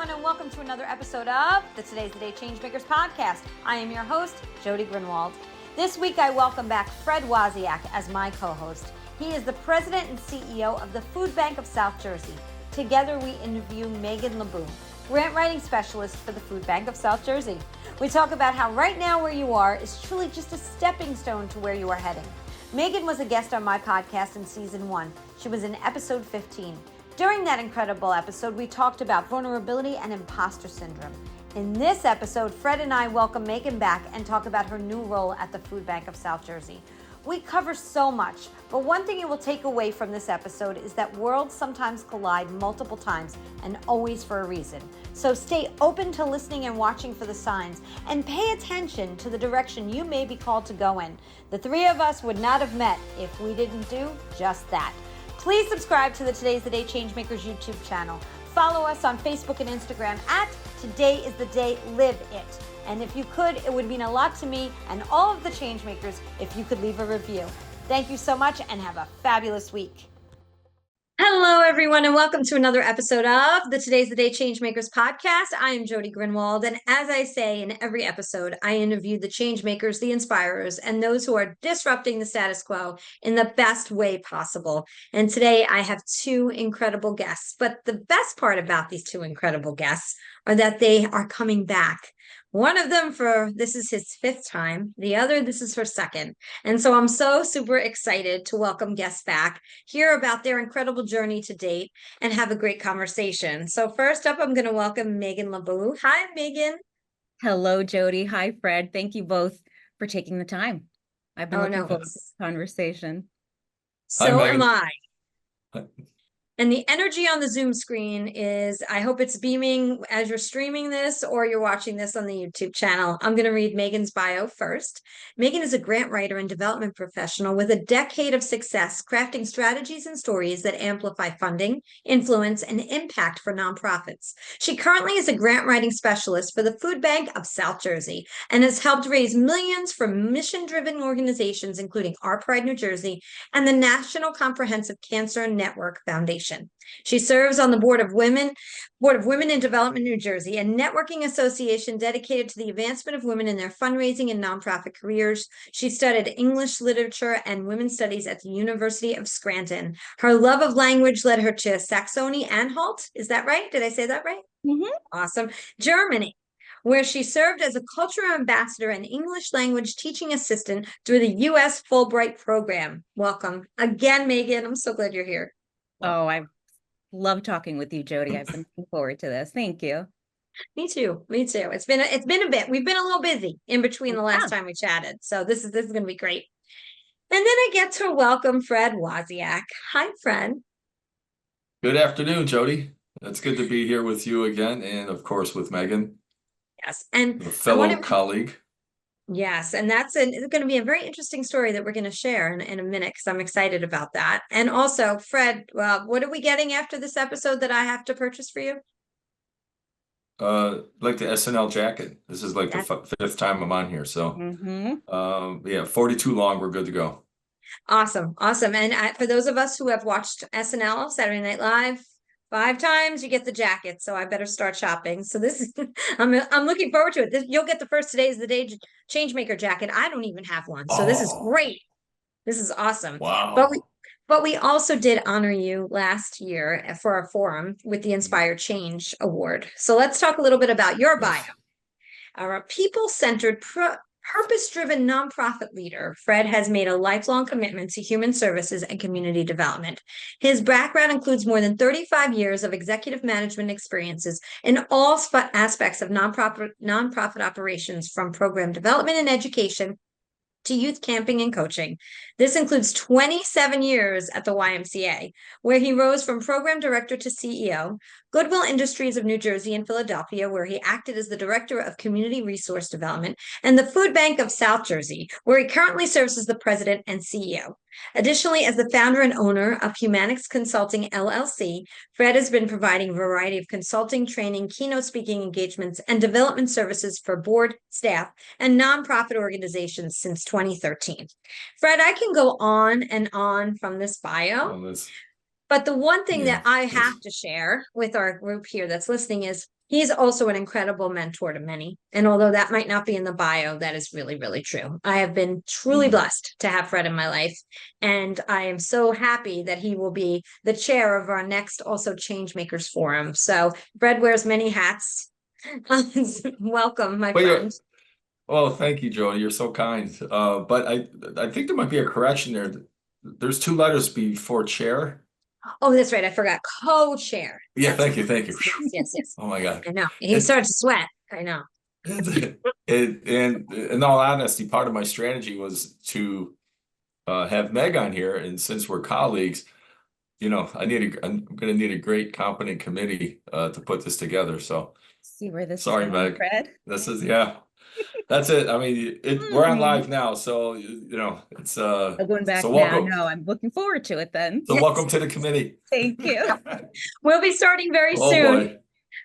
everyone, and welcome to another episode of the Today's the Day Changemakers Podcast. I am your host, Jodi Grinwald. This week, I welcome back Fred Wasiak as my co-host. He is the president and CEO of the Food Bank of South Jersey. Together, we interview Megan LoBue, grant writing specialist for the Food Bank of South Jersey. We talk about how right now where you are is truly just a stepping stone to where you are heading. Megan was a guest on my podcast in season 1. She was in episode 15. During that incredible episode, we talked about vulnerability and imposter syndrome. In this episode, Fred and I welcome Megan back and talk about her new role at the Food Bank of South Jersey. We cover so much, but one thing you will take away from this episode is that worlds sometimes collide multiple times and always for a reason. So stay open to listening and watching for the signs and pay attention to the direction you may be called to go in. The three of us would not have met if we didn't do just that. Please subscribe to the Today's the Day Changemakers YouTube channel. Follow us on Facebook and Instagram at Today is the Day Live It. And if you could, it would mean a lot to me and all of the Changemakers if you could leave a review. Thank you so much and have a fabulous week. Hello, everyone, and welcome to another episode of the Today's the Day Changemakers Podcast. I am Jodi Grinwald, and as I say in every episode, I interview the changemakers, the inspirers, and those who are disrupting the status quo in the best way possible. And today I have two incredible guests, but the best part about these two incredible guests are that they are coming back. One of them this is his 5th time. The other, this is her 2nd. And so I'm so super excited to welcome guests back, hear about their incredible journey to date, and have a great conversation. So first up, I'm going to welcome Megan LoBue. Hi, Megan. Hello, Jodi. Hi, Fred. Thank you both for taking the time. I've been looking forward to this conversation. So am I. And the energy on the Zoom screen is, I hope it's beaming as you're streaming this or you're watching this on the YouTube channel. I'm going to read Megan's bio first. Megan is a grant writer and development professional with a decade of success crafting strategies and stories that amplify funding, influence, and impact for nonprofits. She currently is a grant writing specialist for the Food Bank of South Jersey and has helped raise millions for mission-driven organizations, including Our Pride New Jersey and the National Comprehensive Cancer Network Foundation. She serves on the Board of Women in Development New Jersey, a networking association dedicated to the advancement of women in their fundraising and nonprofit careers. She studied English literature and women's studies at the University of Scranton. Her love of language led her to Saxony-Anhalt. Is that right? Did I say that right? Mm-hmm. Awesome. Germany, where she served as a cultural ambassador and English language teaching assistant through the U.S. Fulbright program. Welcome again, Megan. I'm so glad you're here. Oh, I love talking with you, Jodi. I've been looking forward to this. Thank you. Me too. It's been a bit. We've been a little busy in between the last time we chatted. So this is going to be great. And then I get to welcome Fred Wasiak. Hi, Fred. Good afternoon, Jodi. It's good to be here with you again, and of course with Megan. Yes, and a fellow colleague. Yes, and it's going to be a very interesting story that we're going to share in a minute because I'm excited about that. And also, Fred, what are we getting after this episode that I have to purchase for you? Like the SNL jacket. This is like the 5th time I'm on here. So, yeah, 42 long. We're good to go. Awesome. And for those of us who have watched SNL, Saturday Night Live, 5 times, you get the jacket. So I better start shopping. So this is, I'm looking forward to it. You'll get the first Today's the Day Changemaker jacket. I don't even have one. So this is great. This is awesome. Wow. But we also did honor you last year for our forum with the Inspire Change Award. So let's talk a little bit about your bio. Our people-centered, purpose-driven nonprofit leader, Fred has made a lifelong commitment to human services and community development. His background includes more than 35 years of executive management experiences in all aspects of nonprofit operations, from program development and education to youth camping and coaching. This includes 27 years at the YMCA, where he rose from program director to CEO, Goodwill Industries of New Jersey and Philadelphia, where he acted as the director of community resource development, and the Food Bank of South Jersey, where he currently serves as the president and CEO. Additionally, as the founder and owner of Humanix Consulting LLC, Fred has been providing a variety of consulting, training, keynote speaking engagements, and development services for board, staff, and nonprofit organizations since 2013. Fred, I can go on and on from this bio, But the one thing that I have to share with our group here that's listening is he's also an incredible mentor to many. And although that might not be in the bio, that is really, really true. I have been truly blessed to have Fred in my life. And I am so happy that he will be the chair of our next also Changemakers Forum. So Fred wears many hats. Welcome, my friend. Well, thank you, Jodi. You're so kind. But I think there might be a correction there. There's 2 letters before chair. Oh, that's right. I forgot. Co-chair. Yeah, thank you. Yes. Oh my God. I know. He started to sweat. I know. And in all honesty, part of my strategy was to have Meg on here. And since we're colleagues, I'm going to need a great, competent committee to put this together. So see where this sorry, is going, Meg. Fred. This is, that's it. I mean, we're on live now, so it's going back so now. welcome. No, I'm looking forward to it then. So welcome to the committee. Thank you. We'll be starting very Oh soon. boy.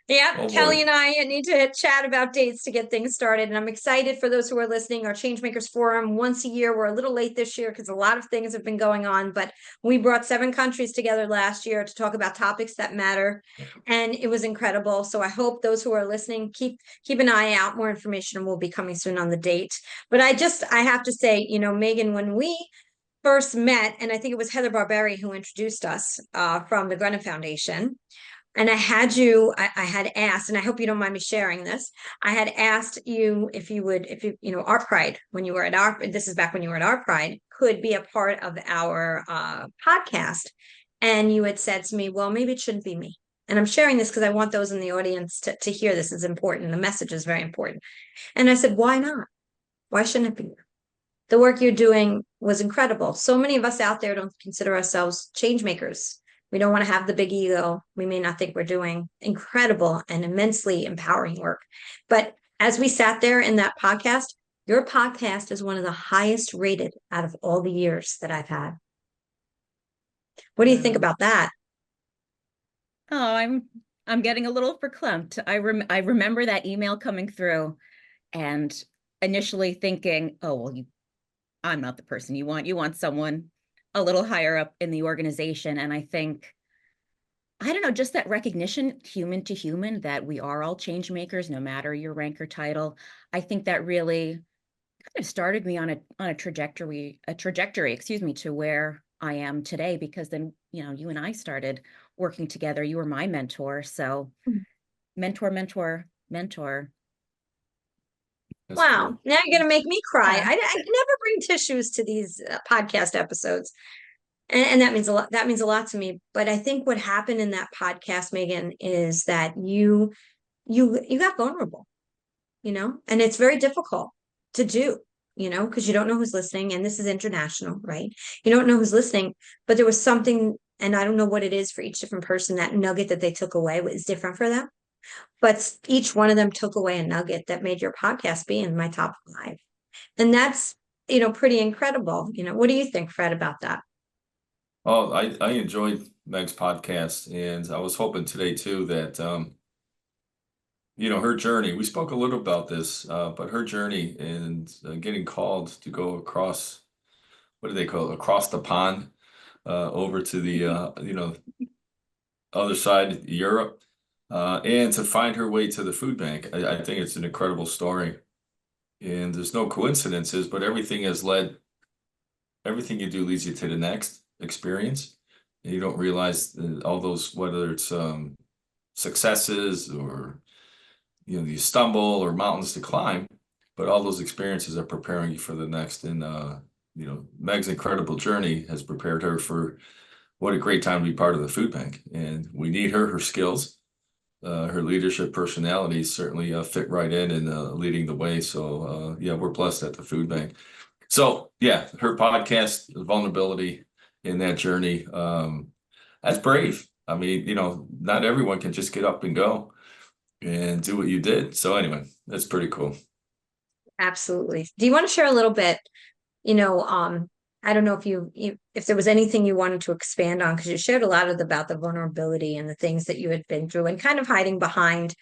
Yeah, Oh, Kelly boy. and I need to chat about dates to get things started. And I'm excited for those who are listening. Our Changemakers Forum once a year. We're a little late this year because a lot of things have been going on, but we brought 7 countries together last year to talk about topics that matter. And it was incredible. So I hope those who are listening, keep an eye out. More information will be coming soon on the date. But I have to say, Megan, when we first met, and I think it was Heather Barberi who introduced us from the Grinwald Foundation. And I had asked, and I hope you don't mind me sharing this. I had asked you if you, Art Pride, when you were at this is back when you were at Art Pride, could be a part of our podcast. And you had said to me, well, maybe it shouldn't be me. And I'm sharing this because I want those in the audience to hear this is important. The message is very important. And I said, why not? Why shouldn't it be you? The work you're doing was incredible. So many of us out there don't consider ourselves change makers. We don't want to have the big ego. We may not think we're doing incredible and immensely empowering work. But as we sat there in that podcast, your podcast is one of the highest rated out of all the years that I've had. What do you think about that? Oh, I'm getting a little verklempt. I remember that email coming through and initially thinking, oh, well, I'm not the person you want. You want someone a little higher up in the organization. And I think, I don't know, just that recognition, human to human, that we are all change makers, no matter your rank or title. I think that really kind of started me on a trajectory, to where I am today, because then, you and I started working together. You were my mentor. So mentor. That's wow. cool. Now you're going to make me cry. Yeah. I never bring tissues to these podcast episodes. And that means a lot. That means a lot to me. But I think what happened in that podcast, Megan, is that you got vulnerable, and it's very difficult to do, because you don't know who's listening. And this is international, right? You don't know who's listening, but there was something, and I don't know what it is for each different person. That nugget that they took away was different for them. But each one of them took away a nugget that made your podcast be in my top 5. And that's, pretty incredible. What do you think, Fred, about that? Oh, I enjoyed Meg's podcast, and I was hoping today too that, her journey, we spoke a little about this, but her journey and getting called to go across, what do they call it? Across the pond, over to the, other side, Europe. And to find her way to the food bank. I think it's an incredible story. And there's no coincidences, but everything you do leads you to the next experience. And you don't realize all those, whether it's successes or, you stumble or mountains to climb, but all those experiences are preparing you for the next. And, Meg's incredible journey has prepared her for what a great time to be part of the food bank. And we need her skills. Her leadership personality certainly fit right in leading the way. So we're blessed at the food bank. So her podcast, vulnerability in that journey, that's brave. I mean, not everyone can just get up and go and do what you did. So anyway, that's pretty cool. Absolutely. Do you want to share a little bit, I don't know if there was anything you wanted to expand on, because you shared a lot about the vulnerability and the things that you had been through and kind of hiding behind,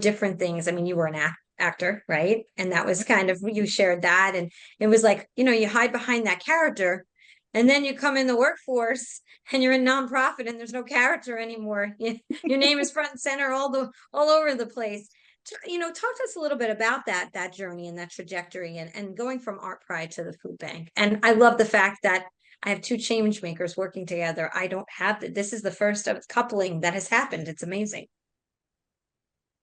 different things. I mean, you were an actor, right? And that was kind of, you shared that. And it was like, you hide behind that character, And then you come in the workforce and you're in nonprofit and there's no character anymore. Your name is front and center all over the place. Talk to us a little bit about that journey and that trajectory and going from Art Pride to the food bank. And I love the fact that I have two change makers working together. I don't have this is the first of its coupling that has happened. It's amazing.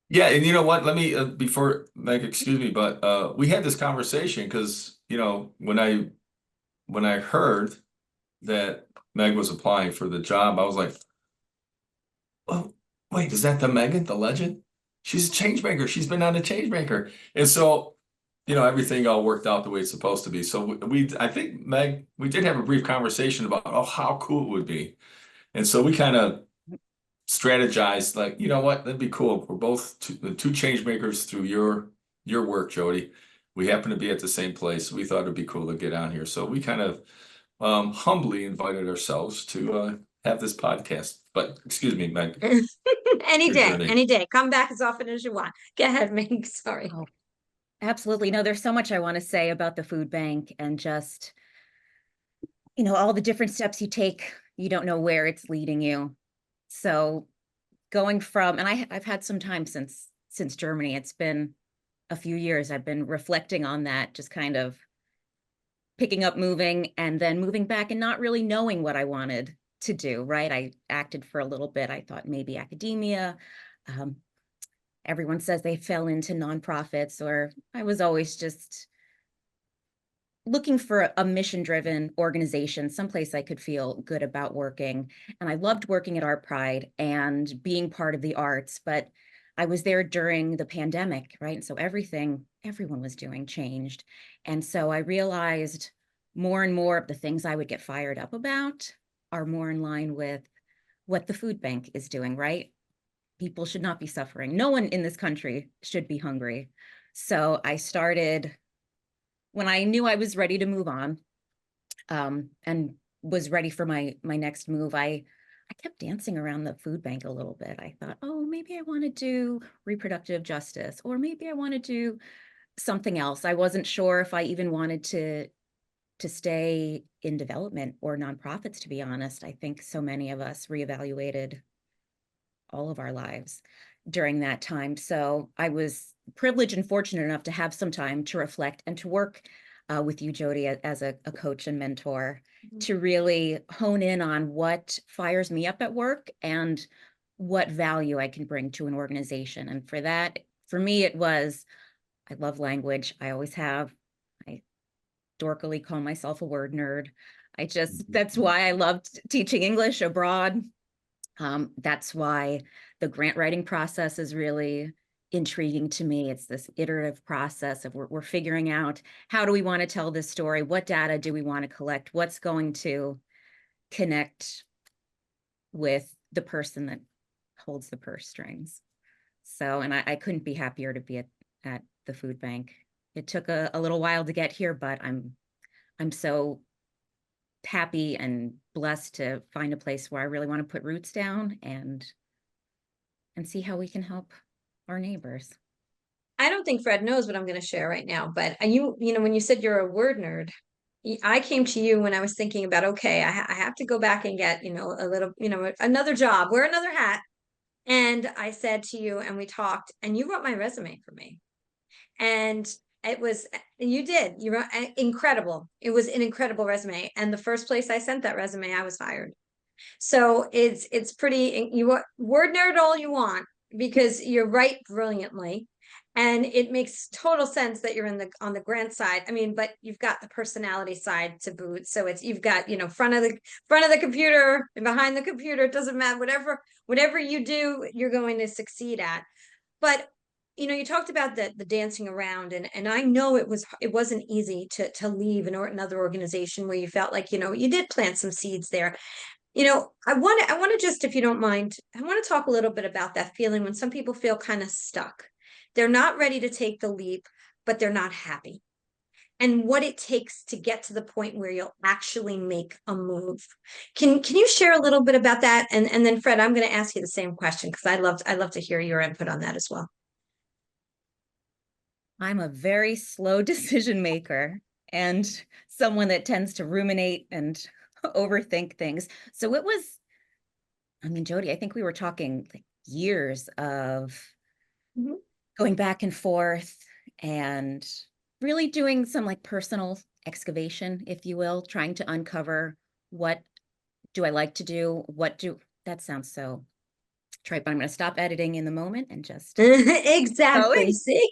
Yeah, and you know what? Let me before Meg, excuse me, but we had this conversation because when I heard that Meg was applying for the job, I was like, "Oh, wait, is that the Megan, the legend? She's a change maker. She's been on a change maker." And so, everything all worked out the way it's supposed to be. So I think Meg, we did have a brief conversation about how cool it would be. And so we kind of strategized, like, you know what, that'd be cool. We're both the two change makers through your work, Jodi. We happen to be at the same place. We thought it'd be cool to get on here. So we kind of humbly invited ourselves to have this podcast. But excuse me, Meg. Any day. Come back as often as you want. Go ahead, Meg. Sorry. Oh, absolutely. No, there's so much I want to say about the food bank and just, all the different steps you take. You don't know where it's leading you. So going from, and I've had some time since Germany. It's been a few years. I've been reflecting on that, just kind of picking up moving and then moving back and not really knowing what I wanted to do, right? I acted for a little bit. I thought maybe academia. Everyone says they fell into nonprofits, or I was always just looking for a mission-driven organization, someplace I could feel good about working. And I loved working at Art Pride and being part of the arts, but I was there during the pandemic, right? And so everyone was doing changed. And so I realized more and more of the things I would get fired up about are more in line with what the food bank is doing, right? People should not be suffering. No one in this country should be hungry. So I started when I knew I was ready to move on, and was ready for my next move. I kept dancing around the food bank a little bit. I thought, oh, maybe I want to do reproductive justice, or maybe I want to do something else. I wasn't sure if I even wanted to stay in development or nonprofits, to be honest. I think so many of us reevaluated all of our lives during that time. So I was privileged and fortunate enough to have some time to reflect and to work with you, Jodi, as a coach and mentor, to really hone in on what fires me up at work and what value I can bring to an organization. And for me, it was, I love language. I always have. I dorkily call myself a word nerd. That's why I loved teaching English abroad. That's why the grant writing process is really intriguing to me. It's this iterative process of we're figuring out, how do we want to tell this story? What data do we want to collect? What's going to connect with the person that holds the purse strings? So, and I couldn't be happier to be at the food bank. It took a little while to get here, but I'm so happy and blessed to find a place where I really want to put roots down and see how we can help our neighbors. I don't think Fred knows what I'm going to share right now, but when you said you're a word nerd, I came to you when I was thinking about, okay, I have to go back and get, a little, another job, wear another hat. And I said to you, and we talked, and you wrote my resume for me. And you wrote incredible. It was an incredible resume. And the first place I sent that resume, I was hired. So it's pretty, word nerd all you want, because you're right brilliantly. And it makes total sense that you're on the grant side. I mean, but you've got the personality side to boot. So you've got, front of the computer and behind the computer. It doesn't matter. Whatever you do, you're going to succeed at. But you talked about the dancing around, and I know it wasn't easy to leave another organization where you felt like, you did plant some seeds there. I want to just, if you don't mind, I want to talk a little bit about that feeling when some people feel kind of stuck. They're not ready to take the leap, but they're not happy. And what it takes to get to the point where you'll actually make a move. Can you share a little bit about that? And then Fred, I'm going to ask you the same question, because I'd love to hear your input on that as well. I'm a very slow decision maker and someone that tends to ruminate and overthink things. So it was, I mean, Jodi, I think we were talking like years of going back and forth and really doing some like personal excavation, if you will, trying to uncover what do I like to do? That sounds so trite, but I'm going to stop editing in the moment and just Exactly. See,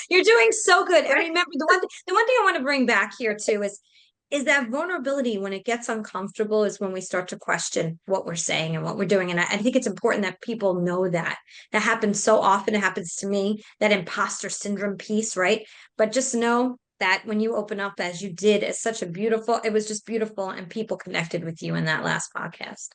you're doing so good. And remember, the one thing I want to bring back here too is that vulnerability when it gets uncomfortable is when we start to question what we're saying and what we're doing. And I think it's important that people know that happens so often. It happens to me, that imposter syndrome piece, right? But just know that when you open up as you did, it was just beautiful, and people connected with you in that last podcast.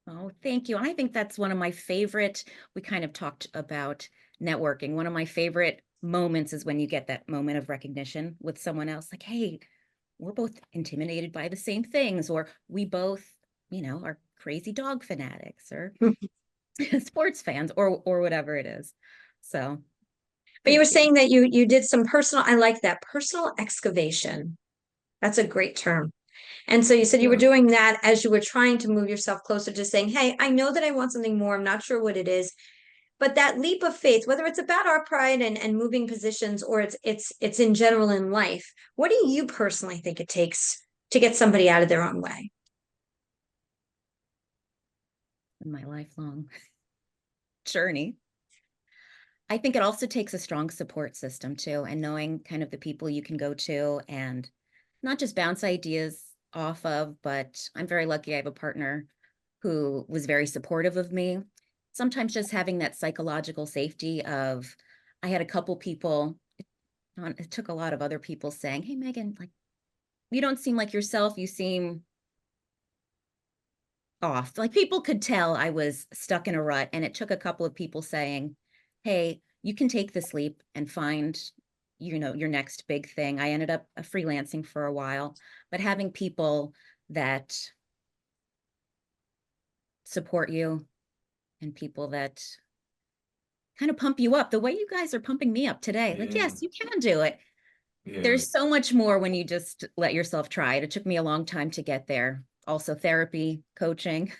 Oh, thank you. And I think that's one of my favorite, we kind of talked about networking. One of my favorite moments is when you get that moment of recognition with someone else, like, hey, we're both intimidated by the same things, or we both, are crazy dog fanatics or sports fans or whatever it is. So. But you were saying that you did some I like that, personal excavation. That's a great term. And so you said you were doing that as you were trying to move yourself closer to saying, hey, I know that I want something more. I'm not sure what it is. But that leap of faith, whether it's about our pride and moving positions, or it's in general in life, what do you personally think it takes to get somebody out of their own way? In my lifelong journey, I think it also takes a strong support system too, and knowing kind of the people you can go to and not just bounce ideas off of, but I'm very lucky I have a partner who was very supportive of me. Sometimes just having that psychological safety of, I had a couple people, it took a lot of other people saying, hey, Megan, like, you don't seem like yourself. You seem off. Like, people could tell I was stuck in a rut. And it took a couple of people saying, hey, you can take this leap and find, your next big thing. I ended up freelancing for a while, but having people that support you and people that kind of pump you up the way you guys are pumping me up today. Like, yes, you can do it. Yeah. There's so much more when you just let yourself try it. It took me a long time to get there. Also therapy, coaching,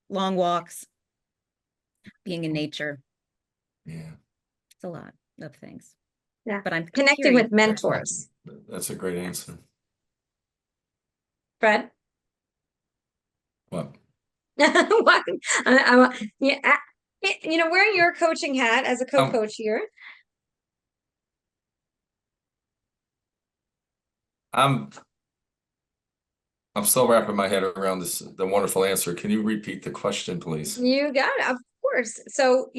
long walks, being in nature. Yeah. It's a lot of things. Yeah. But I'm connecting with mentors. That's a great answer. Fred? What? What? Yeah, wearing your coaching hat as a co-coach here. I'm still wrapping my head around the wonderful answer. Can you repeat the question, please? You got it, of course. So,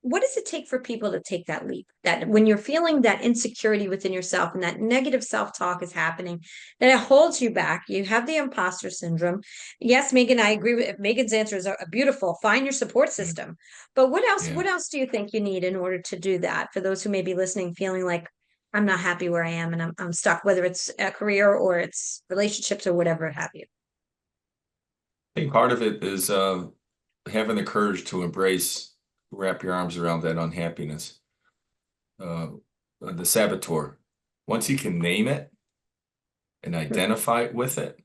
what does it take for people to take that leap? That when you're feeling that insecurity within yourself and that negative self-talk is happening, that it holds you back. You have the imposter syndrome. Yes, Megan, I agree with Megan's answers are beautiful. Find your support system. But what else? Yeah. What else do you think you need in order to do that? For those who may be listening, feeling like I'm not happy where I am and I'm stuck, whether it's a career or it's relationships or whatever have you. I think part of it is having the courage to wrap your arms around that unhappiness, the saboteur. Once you can name it and identify it with it,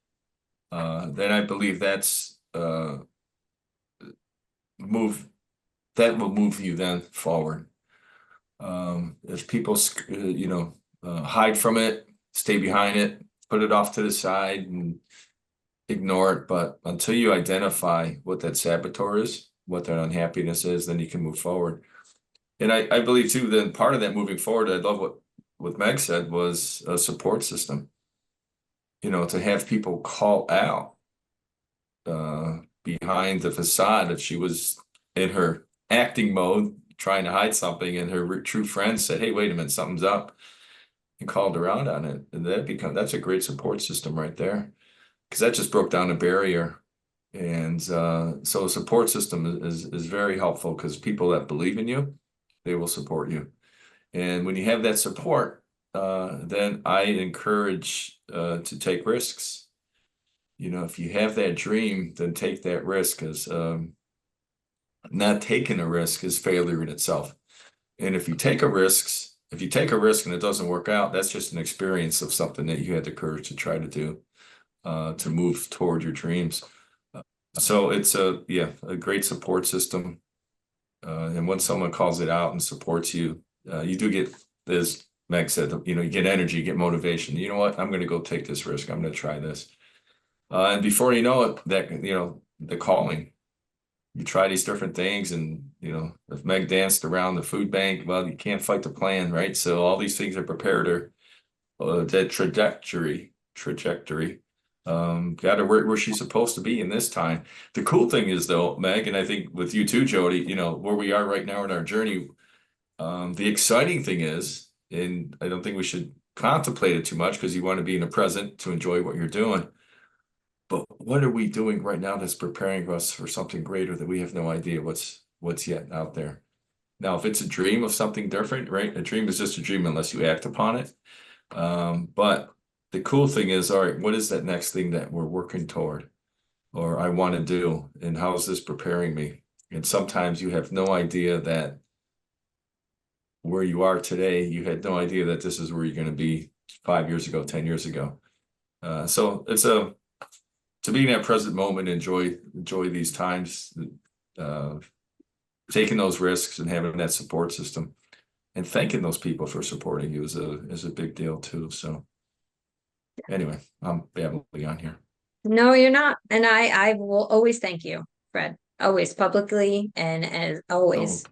then I believe that will move you then forward. If people, hide from it, stay behind it, put it off to the side and ignore it. But until you identify what that saboteur is, what that unhappiness is, then you can move forward. And I believe too, then part of that moving forward, I love what Meg said, was a support system. To have people call out behind the facade. If she was in her acting mode, trying to hide something, and her true friends said, hey, wait a minute, something's up, and called her out on it. And that's a great support system right there, because that just broke down a barrier. And so a support system is very helpful, because people that believe in you, they will support you. And when you have that support, then I encourage to take risks. If you have that dream, then take that risk, because not taking a risk is failure in itself. And if you take a risk and it doesn't work out, that's just an experience of something that you had the courage to try to do. to move toward your dreams. So it's a great support system. And when someone calls it out and supports you, you do get, as Meg said, you get energy, you get motivation. You know what? I'm going to go take this risk. I'm going to try this. And before you know it, that, the calling, you try these different things. And, if Meg danced around the food bank, well, you can't fight the plan, right? So all these things are prepared her, that trajectory, got her where she's supposed to be in this time. The cool thing is, though, Meg, and I think with you too, Jodi, where we are right now in our journey, the exciting thing is, and I don't think we should contemplate it too much because you want to be in the present to enjoy what you're doing. But what are we doing right now that's preparing us for something greater that we have no idea what's yet out there? Now, if it's a dream of something different, right? A dream is just a dream unless you act upon it. But the cool thing is, all right, what is that next thing that we're working toward or I want to do? And how is this preparing me? And sometimes you have no idea that where you are today, you had no idea that this is where you're going to be 5 years ago, 10 years ago. So it's to be in that present moment, enjoy these times, taking those risks and having that support system and thanking those people for supporting you is a big deal too. So anyway, I'm babbling on here. No, you're not. And I will always thank you, Fred, always publicly and as always. Oh.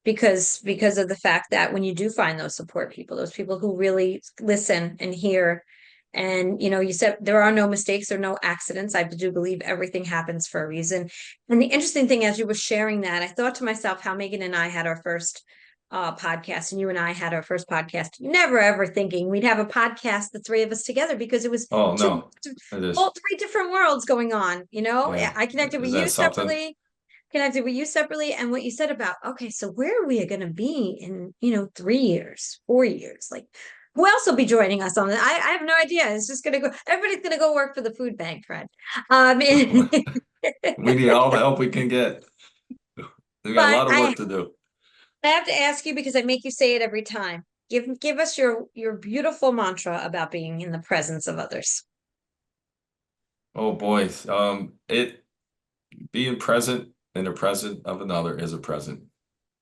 Because of the fact that when you do find those support people, those people who really listen and hear, and you said there are no mistakes, there are no accidents. I do believe everything happens for a reason. And the interesting thing, as you were sharing that, I thought to myself how Megan and I had our first podcast, and you and I had our first podcast. Never ever thinking we'd have a podcast, the three of us together, because it was all 3 different worlds going on. Yeah. I connected with you separately. Connected with you separately, and what you said about, okay, so where are we going to be in 3 years, 4 years? Like, who else will be joining us on that? I have no idea. It's just going to go, everybody's going to go work for the food bank, Fred. We need all the help we can get. We got a lot of work to do. I have to ask you, because I make you say it every time. Give us your beautiful mantra about being in the presence of others. Oh boy, being present in the present of another is a present.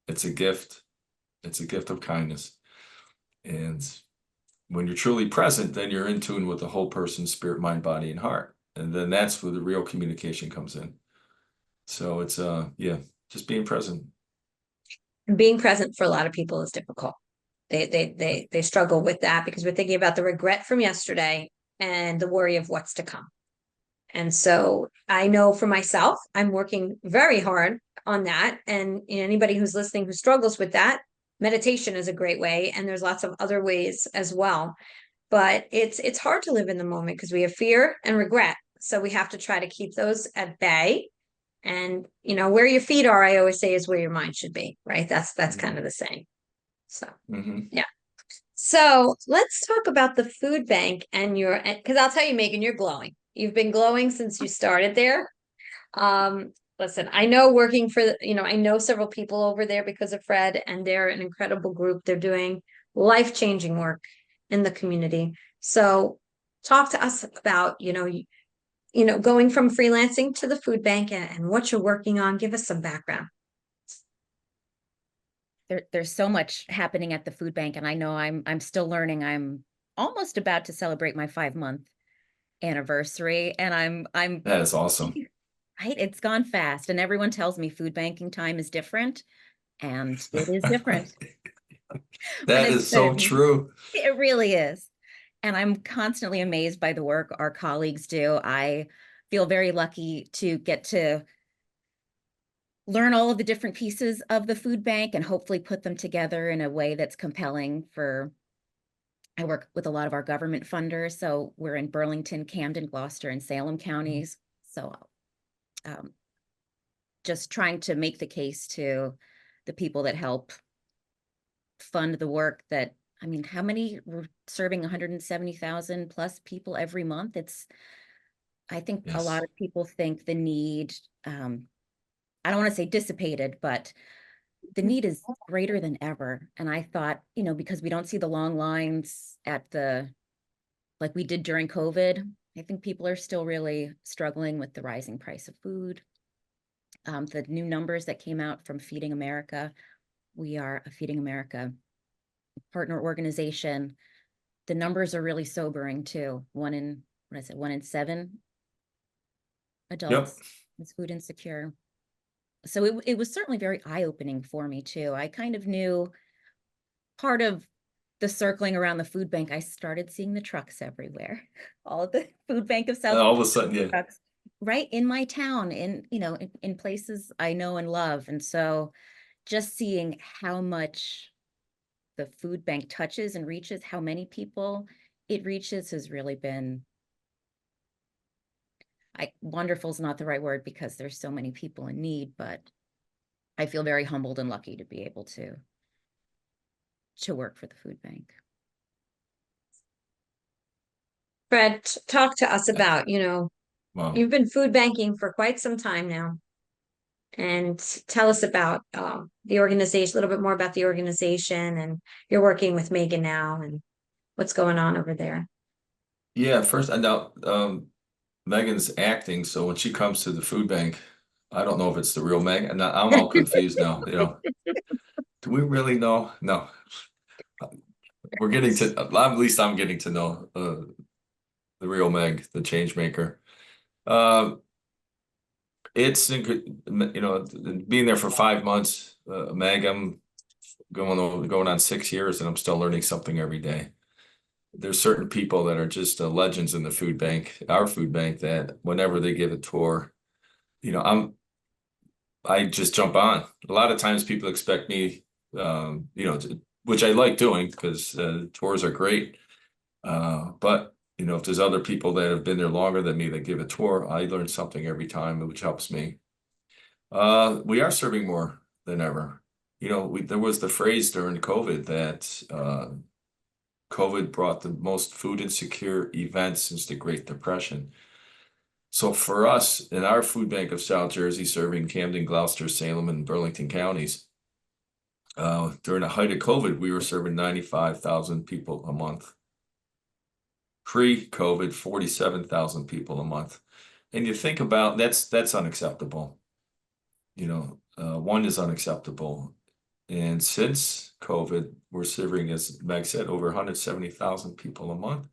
It's a gift. It's a gift of kindness. And when you're truly present, then you're in tune with the whole person's spirit, mind, body, and heart. And then that's where the real communication comes in. So it's just being present. Being present for a lot of people is difficult. They struggle with that because we're thinking about the regret from yesterday and the worry of what's to come. And so I know for myself, I'm working very hard on that. And anybody who's listening who struggles with that, meditation is a great way. And there's lots of other ways as well. But it's hard to live in the moment because we have fear and regret. So we have to try to keep those at bay. And where your feet are, I always say, is where your mind should be, right? That's kind of the saying. So yeah. So let's talk about the food bank and because I'll tell you, Megan, you're glowing. You've been glowing since you started there. Listen, I know working for, I know several people over there because of Fred, and they're an incredible group. They're doing life-changing work in the community. So talk to us about, going from freelancing to the food bank and what you're working on. Give us some background. There's so much happening at the food bank, and I know I'm still learning. I'm almost about to celebrate my 5-month anniversary, and I'm that is awesome. Right, it's gone fast, and everyone tells me food banking time is different, and it is different. That is so true. It really is. And I'm constantly amazed by the work our colleagues do. I feel very lucky to get to learn all of the different pieces of the food bank and hopefully put them together in a way that's compelling I work with a lot of our government funders. So we're in Burlington, Camden, Gloucester, and Salem counties. So just trying to make the case to the people that help fund the work that, how many we're serving 170,000 plus people every month. I think a lot of people think the need, I don't want to say dissipated, but the need is greater than ever. And I thought, because we don't see the long lines like we did during COVID, I think people are still really struggling with the rising price of food. The new numbers that came out from Feeding America, we are a Feeding America partner organization. The numbers are really sobering too. One in 7 adults is food insecure. So it was certainly very eye-opening for me too. I kind of knew part of the circling around the food bank. I started seeing the trucks everywhere. All of the food bank of South All of a sudden, yeah. trucks right in my town, in places I know and love. And so just seeing how much the food bank touches and reaches, how many people it reaches has really been wonderful is not the right word because there's so many people in need, but I feel very humbled and lucky to be able to work for the food bank. Fred, talk to us about, Wow. you've been food banking for quite some time now. And tell us about the organization, a little bit more about the organization, and you're working with Megan now and what's going on over there. Yeah, first I know Megan's acting, so when she comes to the food bank, I don't know if it's the real Megan. I'm all confused now. Do we really know? No. We're getting to, at least I'm getting to know the real Meg, the Changemaker. It's being there for 5 months, Meg, I'm going on 6 years, and I'm still learning something every day. There's certain people that are just legends in the food bank, our food bank, that whenever they give a tour, I just jump on. A lot of times people expect me, which I like doing because tours are great. But if there's other people that have been there longer than me that give a tour, I learn something every time, which helps me. We are serving more than ever. There was the phrase during COVID that COVID brought the most food insecure events since the Great Depression. So for us, in our food bank of South Jersey, serving Camden, Gloucester, Salem, and Burlington counties, during the height of COVID, we were serving 95,000 people a month. Pre-COVID, 47,000 people a month. And you think about that's unacceptable. One is unacceptable. And since COVID, we're serving, as Meg said, over 170,000 people a month.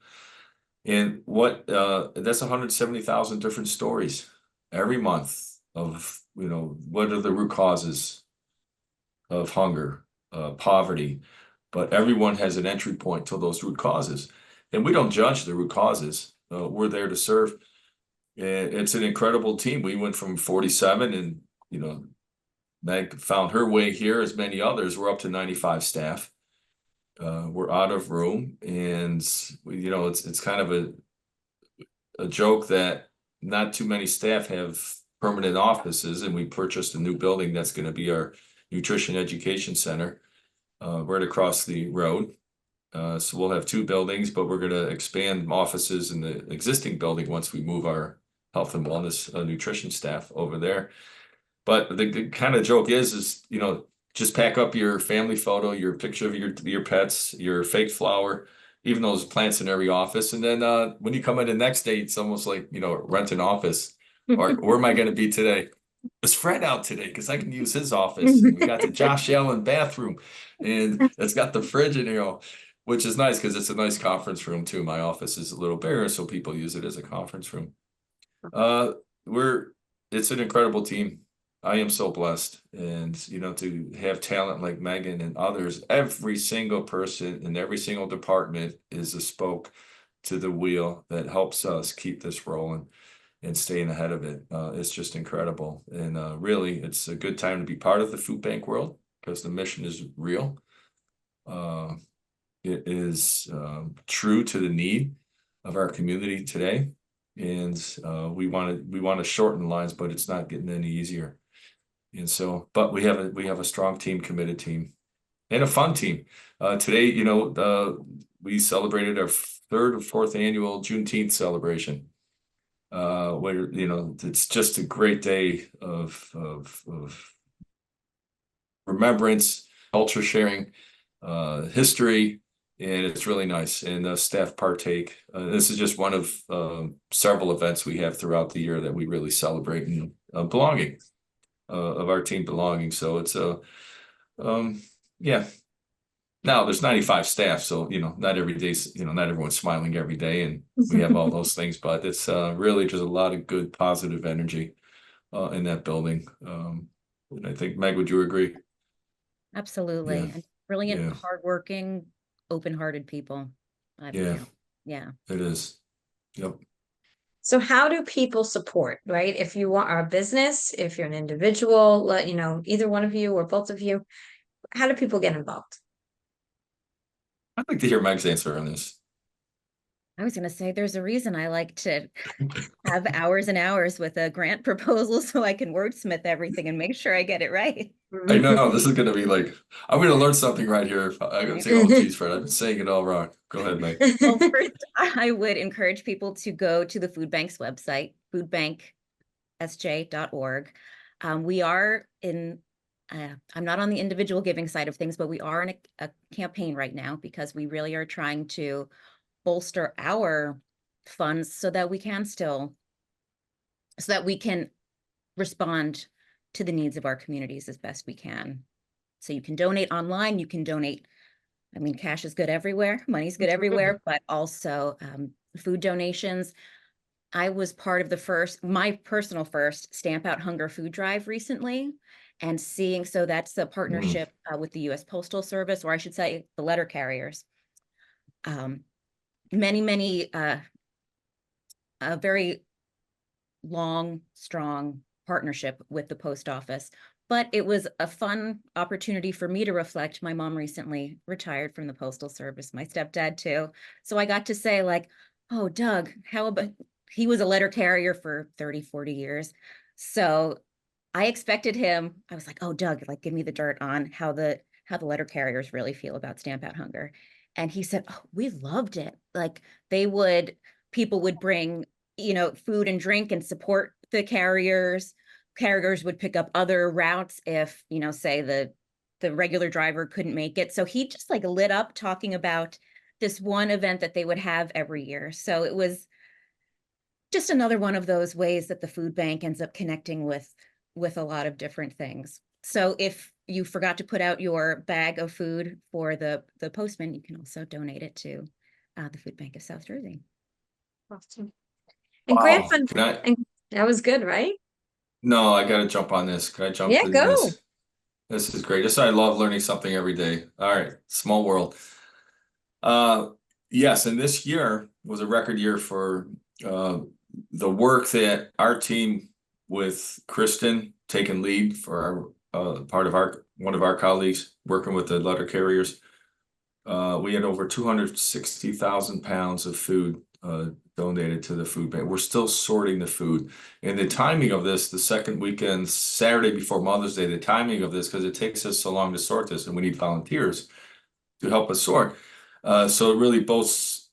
And that's 170,000 different stories every month of, what are the root causes of hunger, poverty, but everyone has an entry point to those root causes. And we don't judge the root causes. We're there to serve. And it's an incredible team. We went from 47 and, Meg found her way here, as many others. We're up to 95 staff. We're out of room, and it's kind of a joke that not too many staff have permanent offices, and we purchased a new building that's going to be our nutrition education center right across the road. So we'll have 2 buildings, but we're going to expand offices in the existing building once we move our health and wellness nutrition staff over there. But the kind of joke is just pack up your family photo, your picture of your pets, your fake flower, even those plants in every office. And then when you come in the next day, it's almost like, rent an office. Or where am I going to be today? Is Fred out today? Because I can use his office. And we got the Josh Allen bathroom, and it's got the fridge in here, which is nice because it's a nice conference room too. My office is a little bigger, so people use it as a conference room. It's an incredible team. I am so blessed, and to have talent like Megan and others. Every single person in every single department is a spoke to the wheel that helps us keep this rolling and staying ahead of it. It's just incredible, and really, it's a good time to be part of the food bank world because the mission is real. It is true to the need of our community today, and we want to shorten lines, but it's not getting any easier. And so, but we have a strong team, committed team, and a fun team. Today, we celebrated our 3rd or 4th annual Juneteenth celebration. Where it's just a great day of remembrance, culture sharing, history, and it's really nice. And staff partake. This is just one of several events we have throughout the year that we really celebrate and belonging of our team belonging. So it's yeah. Now there's 95 staff, so not every day, not everyone's smiling every day, and we have all those things, but it's really just a lot of good positive energy in that building. And I think, Meg, would you agree? Absolutely. Yeah. And brilliant, Yeah. hardworking, open-hearted people. Yeah, Yeah. it is. Yep. So how do people support, right? If you are a business, if you're an individual, either one of you or both of you, how do people get involved? I'd like to hear Meg's answer on this. I was going to say there's a reason I like to have hours and hours with a grant proposal so I can wordsmith everything and make sure I get it right. I know this is going to be like, I'm going to learn something right here. I'm going to say, oh, geez, Fred, I've been saying it all wrong. Go ahead, Meg. Well, first, I would encourage people to go to the food bank's website, foodbanksj.org. We are in, I'm not on the individual giving side of things, but we are in a campaign right now because we really are trying to bolster our funds so that we can respond to the needs of our communities as best we can. So you can donate online, you can donate, I mean, cash is good everywhere, money's good everywhere, but also food donations. I was part of my personal first Stamp Out Hunger food drive recently, and so that's a partnership with the U.S. Postal Service, or I should say the letter carriers. Many, a very long, strong partnership with the post office, but it was a fun opportunity for me to reflect. My mom recently retired from the Postal Service, my stepdad too. So I got to say like, oh, Doug, how about, he was a letter carrier for 30, 40 years. So I expected him, I was like, oh, Doug, like give me the dirt on how the letter carriers really feel about Stamp Out Hunger. And he said, oh, we loved it. Like people would bring, food and drink and support the carriers. Carriers would pick up other routes if, say the regular driver couldn't make it. So he just like lit up talking about this one event that they would have every year. So it was just another one of those ways that the food bank ends up connecting with a lot of different things. So if you forgot to put out your bag of food for the postman, you can also donate it to the Food Bank of South Jersey. Awesome. And Wow. grant fund, Can I? that was good, right? No, I got to jump on this. Can I jump Yeah, in go. this? This is great. I love learning something every day. All right, small world. Yes, and this year was a record year for the work that our team with Kristen taking lead for our one of our colleagues working with the letter carriers. We had over 260,000 pounds of food donated to the food bank. We're still sorting the food, and the timing of this, the second weekend, Saturday before Mother's Day, the timing of this, because it takes us so long to sort this, and we need volunteers to help us sort. So it really bolsters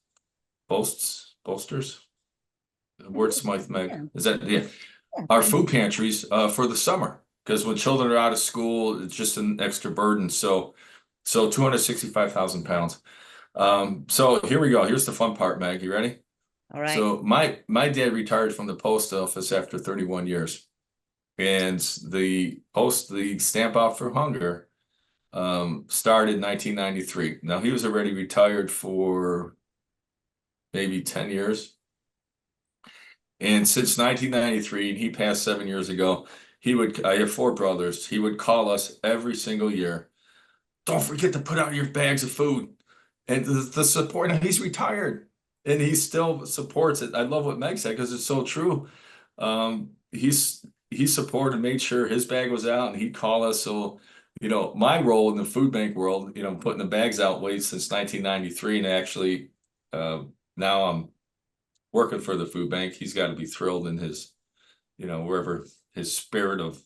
wordsmith, Meg. Yeah. Is that our food pantries for the summer, because when children are out of school, it's just an extra burden. So 265,000 pounds. So here we go. Here's the fun part, Meg. You ready? All right. So my dad retired from the post office after 31 years, and the Stamp Out for Hunger started in 1993. Now he was already retired for maybe 10 years. And since 1993, and he passed 7 years ago, I have 4 brothers. He would call us every single year. Don't forget to put out your bags of food. And the support, he's retired and he still supports it. I love what Meg said because it's so true. He supported, made sure his bag was out, and he'd call us. So, my role in the food bank world, putting the bags out since 1993. And actually, now I'm working for the food bank. He's got to be thrilled in his, wherever his spirit of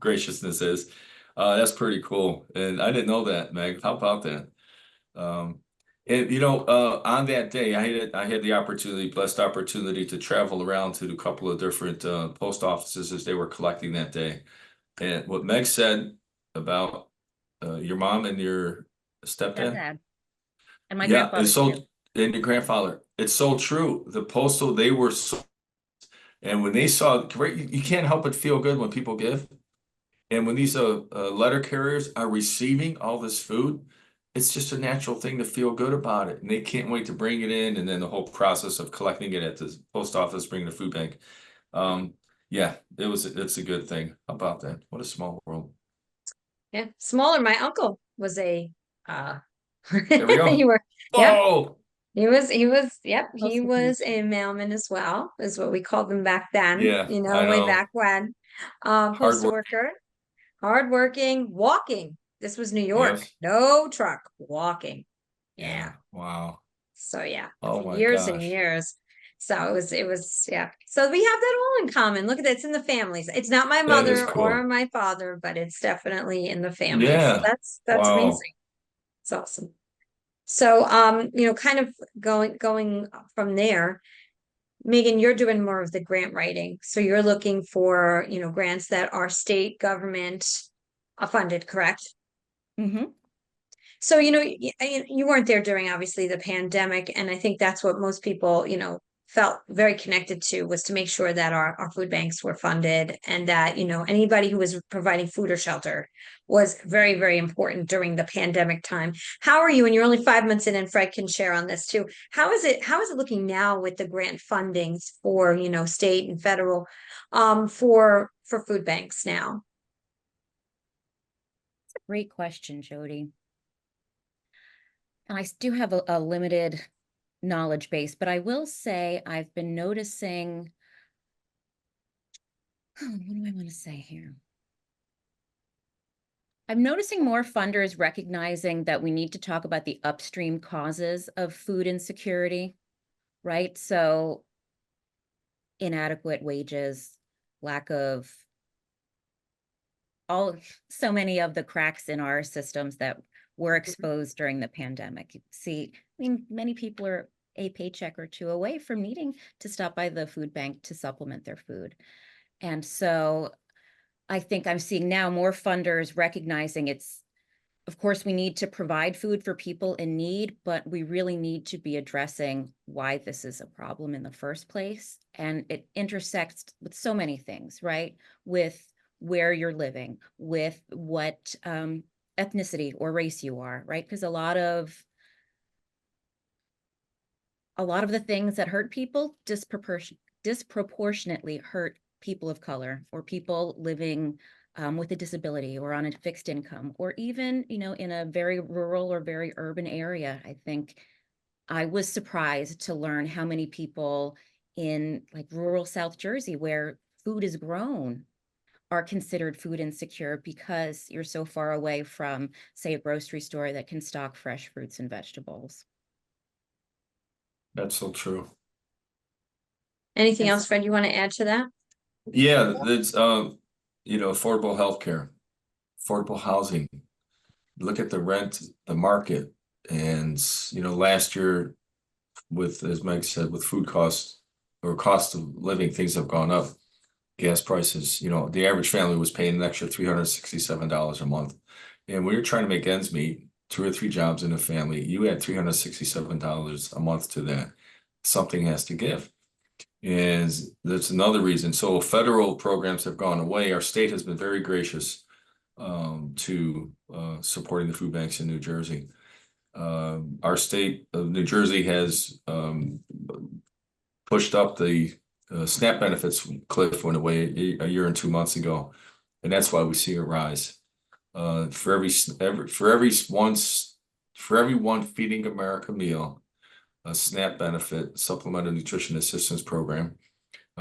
graciousness is. That's pretty cool. And I didn't know that, Meg. How about that? And on that day, I had the blessed opportunity to travel around to a couple of different post offices as they were collecting that day. And what Meg said about your mom and your stepdad, And my Yeah, grandfather too. and your grandfather, it's so true. The postal, they were so, and when they saw, right, you can't help but feel good when people give. And when these letter carriers are receiving all this food, it's just a natural thing to feel good about it. And they can't wait to bring it in. And then the whole process of collecting it at the post office, bringing the food bank. Yeah, it's a good thing. How about that? What a small world. Yeah, smaller. My uncle was a There we you go. were, yep. Oh, Yep, he was a mailman as well, is what we called them back then, yeah, I way know. back when. Hard Postal work. worker, hardworking, walking. This was New York. Yes. No truck, walking. Yeah. Yeah. Wow. So yeah, for Oh my years and gosh. years. So it was, yeah. So we have that all in common. Look at that, it's in the families. It's not my That is mother or cool. my father, but it's definitely in the family. So Yeah. that's Wow. amazing. It's awesome. So kind of going from there, Megan, you're doing more of the grant writing. So you're looking for, grants that are state government funded, correct? Hmm. So, you weren't there during obviously the pandemic. And I think that's what most people, felt very connected to, was to make sure that our food banks were funded, and that, anybody who was providing food or shelter was very, very important during the pandemic time. How are you? And you're only 5 months in, and Fred can share on this too. How is it looking now with the grant fundings for, state and federal, for food banks now? Great question, Jodi. And I do have a limited knowledge base, but I will say I've been noticing, what do I want to say here? I'm noticing more funders recognizing that we need to talk about the upstream causes of food insecurity, right? So inadequate wages, lack of so many of the cracks in our systems that were exposed during the pandemic. See, I mean, many people are a paycheck or two away from needing to stop by the food bank to supplement their food. And so I think I'm seeing now more funders recognizing of course, we need to provide food for people in need, but we really need to be addressing why this is a problem in the first place. And it intersects with so many things, right? With where you're living, with what ethnicity or race you are, right? Because a lot of the things that hurt people disproportionately hurt people of color, or people living with a disability, or on a fixed income, or even, in a very rural or very urban area. I think I was surprised to learn how many people in like rural South Jersey, where food is grown, are considered food insecure because you're so far away from, say, a grocery store that can stock fresh fruits and vegetables. That's so true. Anything And else, Fred, you want to add to that? Yeah, that's affordable healthcare, affordable housing. Look at the rent, the market, and last year, with, as Meg said, with food costs or cost of living, things have gone up. Gas prices, the average family was paying an extra $367 a month. And when you're trying to make ends meet, 2 or 3 jobs in a family, you add $367 a month to that. Something has to give. And that's another reason. So federal programs have gone away. Our state has been very gracious to supporting the food banks in New Jersey. Our state of New Jersey has pushed up the SNAP benefits. Cliff went away a year and 2 months ago, and that's why we see a rise. For every one Feeding America meal, a SNAP benefit, Supplemental Nutrition Assistance Program,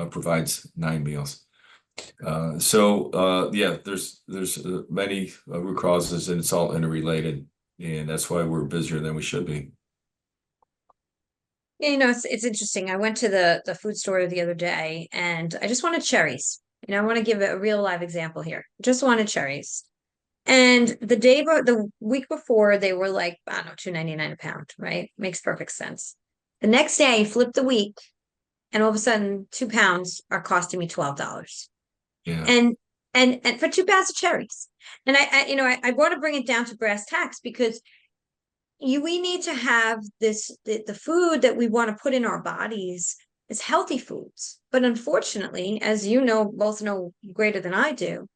provides 9 meals. Yeah, there's many root causes, and it's all interrelated, and that's why we're busier than we should be. Yeah, it's interesting. I went to the food store the other day, and I just wanted cherries. I want to give a real live example here. Just wanted cherries. And the week before, they were like, I don't know, $2.99 a pound, right? Makes perfect sense. The next day, flip the week, and all of a sudden, 2 pounds are costing me $12. Yeah. And for 2 pounds of cherries. And I want to bring it down to brass tacks, because we need to have the food that we want to put in our bodies is healthy foods. But unfortunately, as you know, both know greater than I do,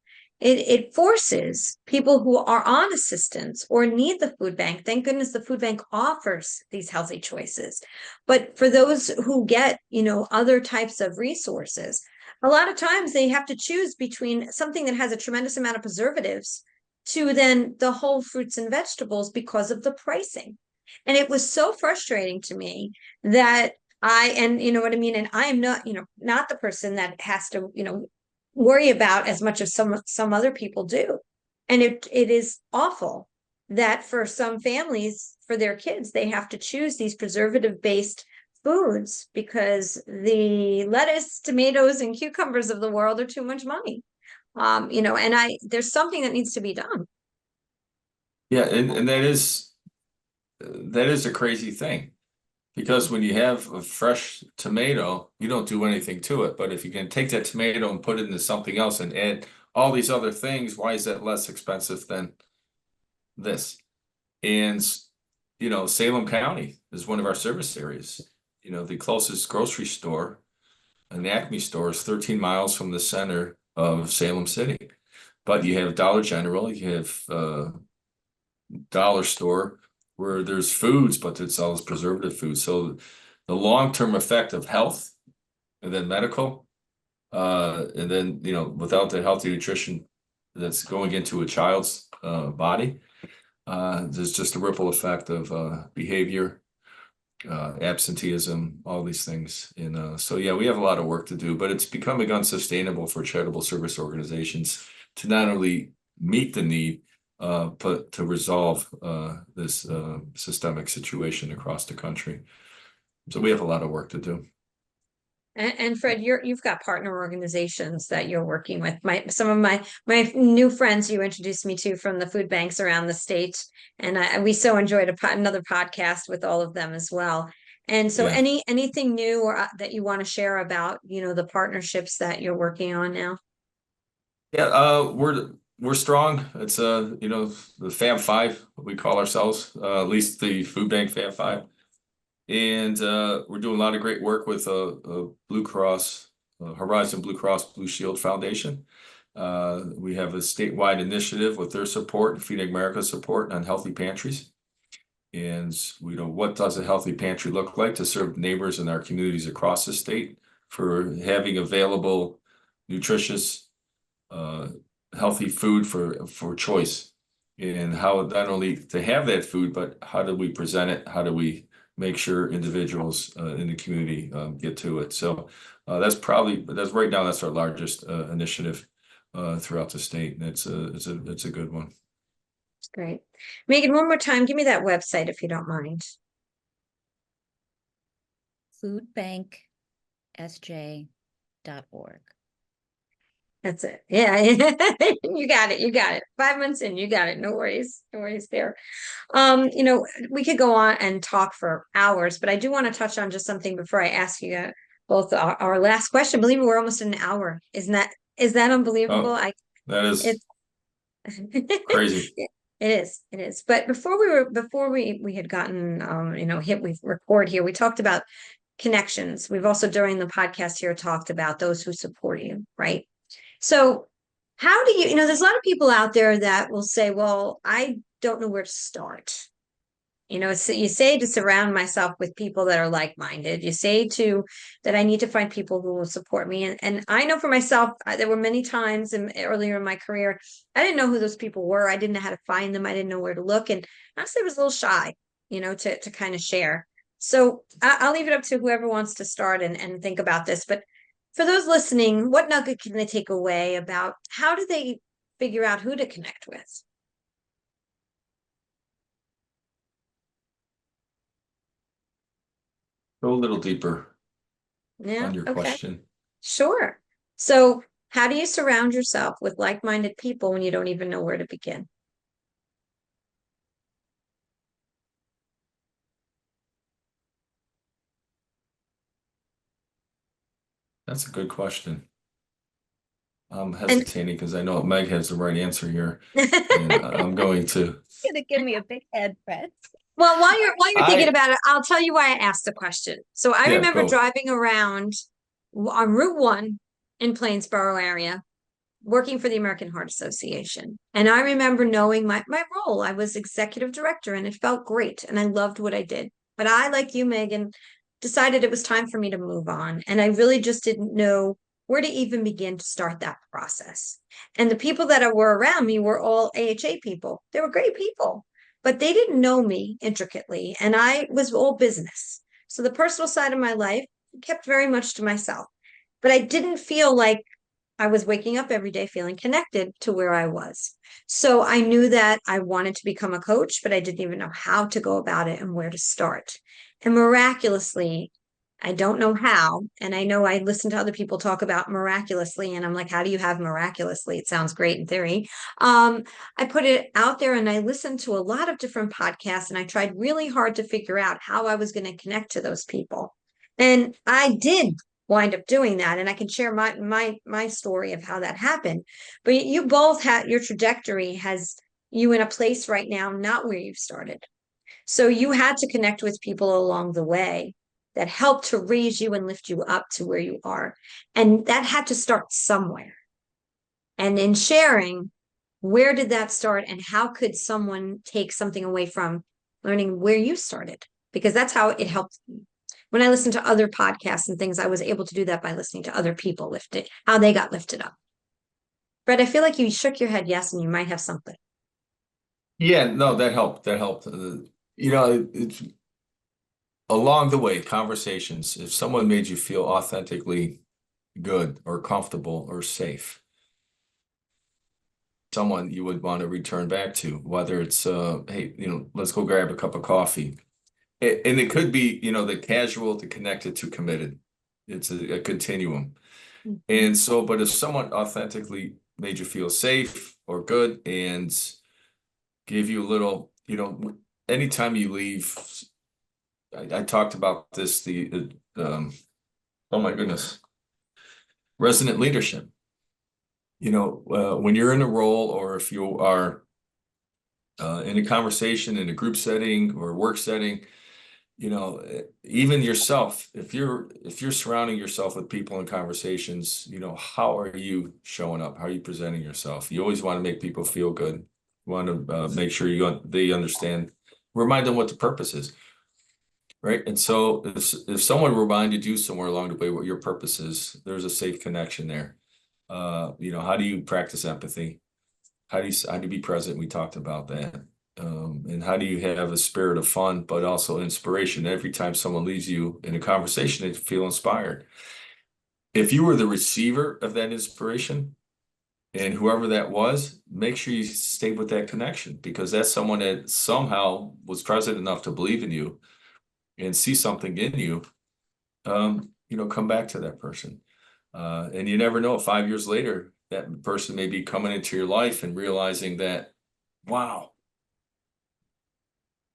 it forces people who are on assistance or need the food bank. Thank goodness the food bank offers these healthy choices. But for those who get, other types of resources, a lot of times they have to choose between something that has a tremendous amount of preservatives to then the whole fruits and vegetables because of the pricing. And it was so frustrating to me that and you know what I mean? And I am not, not the person that has to, worry about as much as some other people do. And it is awful that for some families, for their kids, they have to choose these preservative based foods because the lettuce, tomatoes, and cucumbers of the world are too much money. And there's something that needs to be done. Yeah, and that is a crazy thing, because when you have a fresh tomato, you don't do anything to it. But if you can take that tomato and put it into something else and add all these other things, why is that less expensive than this? And Salem County is one of our service areas. The closest grocery store, an Acme store, is 13 miles from the center of Salem City. But you have Dollar General, you have dollar store where there's foods, but it's all this preservative food. So the long-term effect of health and then medical, and then, without the healthy nutrition that's going into a child's body, there's just a ripple effect of behavior, absenteeism, all these things. And so, yeah, we have a lot of work to do, but it's becoming unsustainable for charitable service organizations to not only meet the need, but to resolve this systemic situation across the country. So we have a lot of work to do. And Fred, you've got partner organizations that you're working with. Some of my new friends you introduced me to from the food banks around the state, and we so enjoyed another podcast with all of them as well. And so, Yeah. anything new or that you want to share about the partnerships that you're working on now? Yeah, we're strong. It's the Fab Five, we call ourselves, at least the food bank Fab Five. And we're doing a lot of great work with Blue Cross, Horizon Blue Cross Blue Shield Foundation. We have a statewide initiative with their support, Feeding America support, on healthy pantries. And what does a healthy pantry look like to serve neighbors in our communities across the state for having available, nutritious, healthy food for choice, and how not only to have that food, but how do we present it? How do we make sure individuals in the community get to it? So that's right now, that's our largest initiative throughout the state, and it's a good one. That's great. Megan, one more time, give me that website if you don't mind. Foodbanksj.org. That's it. Yeah. You got it. 5 months in, you got it. No worries there. We could go on and talk for hours, but I do want to touch on just something before I ask you both our last question. Believe me, we're almost in an hour. Is that unbelievable? Oh, that is crazy. It is. But before we had gotten hit with record here, we talked about connections. We've also during the podcast here talked about those who support you, right? So how do there's a lot of people out there that will say, well, I don't know where to start. So you say to surround myself with people that are like-minded. You say that I need to find people who will support me. And I know for myself, there were many times earlier in my career, I didn't know who those people were. I didn't know how to find them. I didn't know where to look. And honestly, I was a little shy, to kind of share. So I'll leave it up to whoever wants to start and think about this. But for those listening, what nugget can they take away about how do they figure out who to connect with? Go a little deeper Yeah. on your Okay. question. Sure. So how do you surround yourself with like-minded people when you don't even know where to begin? That's a good question. I'm hesitating because I know Meg has the right answer here. And I'm going to. Gonna give me a big head, Fred. Well, while you're thinking I about it, I'll tell you why I asked the question. So I yeah, remember go. driving around on Route 1 in Plainsboro area, working for the American Heart Association. And I remember knowing my role. I was executive director and it felt great and I loved what I did. But I, like you, Megan, decided it was time for me to move on. And I really just didn't know where to even begin to start that process. And the people that were around me were all AHA people. They were great people, but they didn't know me intricately. And I was all business. So the personal side of my life kept very much to myself. But I didn't feel like I was waking up every day feeling connected to where I was. So I knew that I wanted to become a coach, but I didn't even know how to go about it and where to start. And miraculously, I don't know how. And I know I listen to other people talk about miraculously, and I'm like, how do you have miraculously? It sounds great in theory. I put it out there and I listened to a lot of different podcasts and I tried really hard to figure out how I was going to connect to those people. And I did wind up doing that, and I can share my story of how that happened. But you both had, your trajectory has you in a place right now not where you started, so you had to connect with people along the way that helped to raise you and lift you up to where you are, and that had to start somewhere. And in sharing, where did that start and how could someone take something away from learning where you started, because that's how it helped me. When I listened to other podcasts and things, I was able to do that by listening to other people lift it, how they got lifted up. Brett, I feel like you shook your head yes, and you might have something. Yeah, no, that helped. That helped. It's along the way, conversations. If someone made you feel authentically good or comfortable or safe, someone you would want to return back to, whether it's hey, let's go grab a cup of coffee. And it could be, the casual to connected to committed. It's a continuum. And so, but if someone authentically made you feel safe or good and gave you a little, anytime you leave, I talked about this, oh my goodness, resonant leadership. When you're in a role or if you are in a conversation, in a group setting or work setting, even yourself, if you're surrounding yourself with people and conversations, how are you showing up? How are you presenting yourself? You always want to make people feel good. You want to make sure they understand, remind them what the purpose is, right? And so if someone reminded you somewhere along the way what your purpose is, there's a safe connection there. How do you practice empathy? How do you be present? We talked about that. And how do you have a spirit of fun, but also inspiration? Every time someone leaves you in a conversation, they feel inspired. If you were the receiver of that inspiration, and whoever that was, make sure you stay with that connection, because that's someone that somehow was present enough to believe in you and see something in you. Come back to that person. And you never know, 5 years later, that person may be coming into your life and realizing that, wow,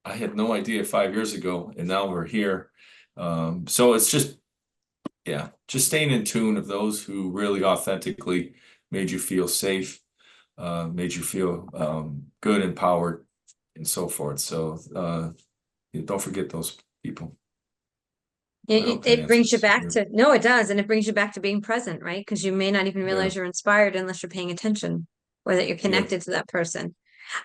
I had no idea 5 years ago, and now we're here. So it's just staying in tune of those who really authentically made you feel safe, made you feel good, empowered, and so forth. So don't forget those people. It brings you back to, no, it does. And it brings you back to being present, right? Because you may not even realize you're inspired unless you're paying attention or that you're connected to that person.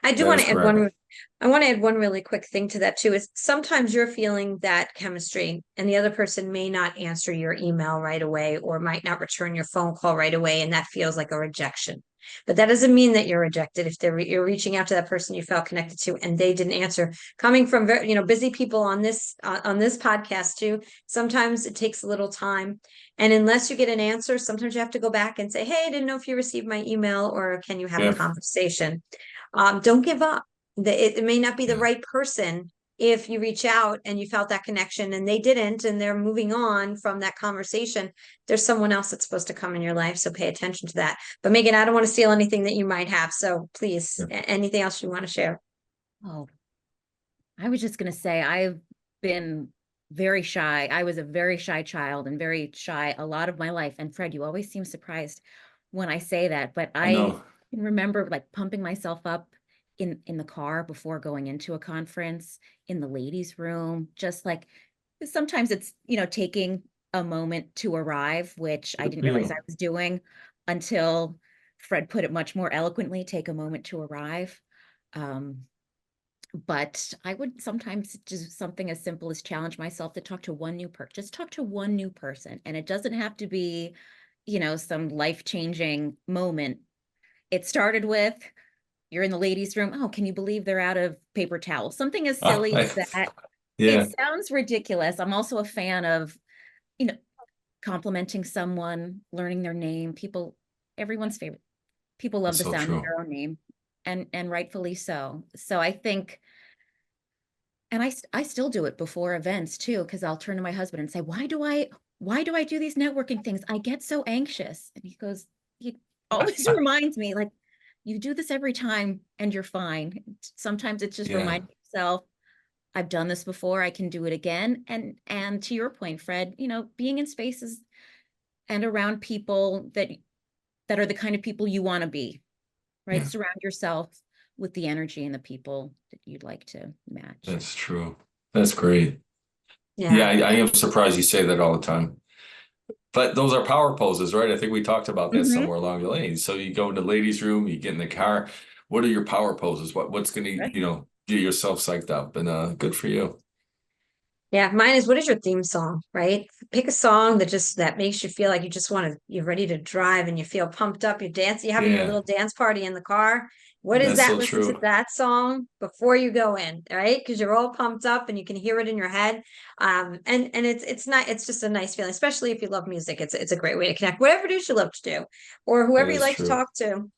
I do want to add one really quick thing to that too, is sometimes you're feeling that chemistry and the other person may not answer your email right away or might not return your phone call right away. And that feels like a rejection. But that doesn't mean that you're rejected. If you're reaching out to that person you felt connected to and they didn't answer, coming from busy people on this podcast too, sometimes it takes a little time. And unless you get an answer, sometimes you have to go back and say, hey, I didn't know if you received my email, or can you have a conversation? Don't give up. It may not be the right person if you reach out and you felt that connection and they didn't, and they're moving on from that conversation. There's someone else that's supposed to come in your life. So pay attention to that. But Megan, I don't want to steal anything that you might have. So please, anything else you want to share? Oh, I was just going to say, I've been very shy. I was a very shy child and very shy a lot of my life. And Fred, you always seem surprised when I say that, but I can remember like pumping myself up in the car before going into a conference, in the ladies' room, just like sometimes it's, taking a moment to arrive, which I didn't realize I was doing until Fred put it much more eloquently, take a moment to arrive. But I would sometimes do something as simple as challenge myself to talk to one new person, just talk to one new person. And it doesn't have to be, some life-changing moment. It started with, you're in the ladies' room. Oh, can you believe they're out of paper towels? Something as silly as that. Yeah. It sounds ridiculous. I'm also a fan of, complimenting someone, learning their name. Everyone's favorite. People love That's the so sound of true. their own name, and rightfully so. So I think, and I still do it before events too, because I'll turn to my husband and say, why do I do these networking things? I get so anxious. And he always reminds me, like, you do this every time and you're fine. Sometimes it's just Yeah. reminding yourself, I've done this before, I can do it again. And to your point, Fred, being in spaces and around people that are the kind of people you want to be, right? Yeah. Surround yourself with the energy and the people that you'd like to match. That's true. That's great. Yeah. I am surprised you say that all the time. But those are power poses, right? I think we talked about that somewhere along the lane. So you go in the ladies' room, you get in the car. What are your power poses? What's going to, Right. get yourself psyched up? And good for you. Yeah, mine is, what is your theme song, right? Pick a song that makes you feel like you're ready to drive and you feel pumped up, you're having your Yeah, little dance party in the car. What is that's that? so Listen to true. that song before you go in, right? Because you're all pumped up and you can hear it in your head. And it's just a nice feeling, especially if you love music. It's a great way to connect, whatever it is you love to do, or That whoever you is like to true. talk to.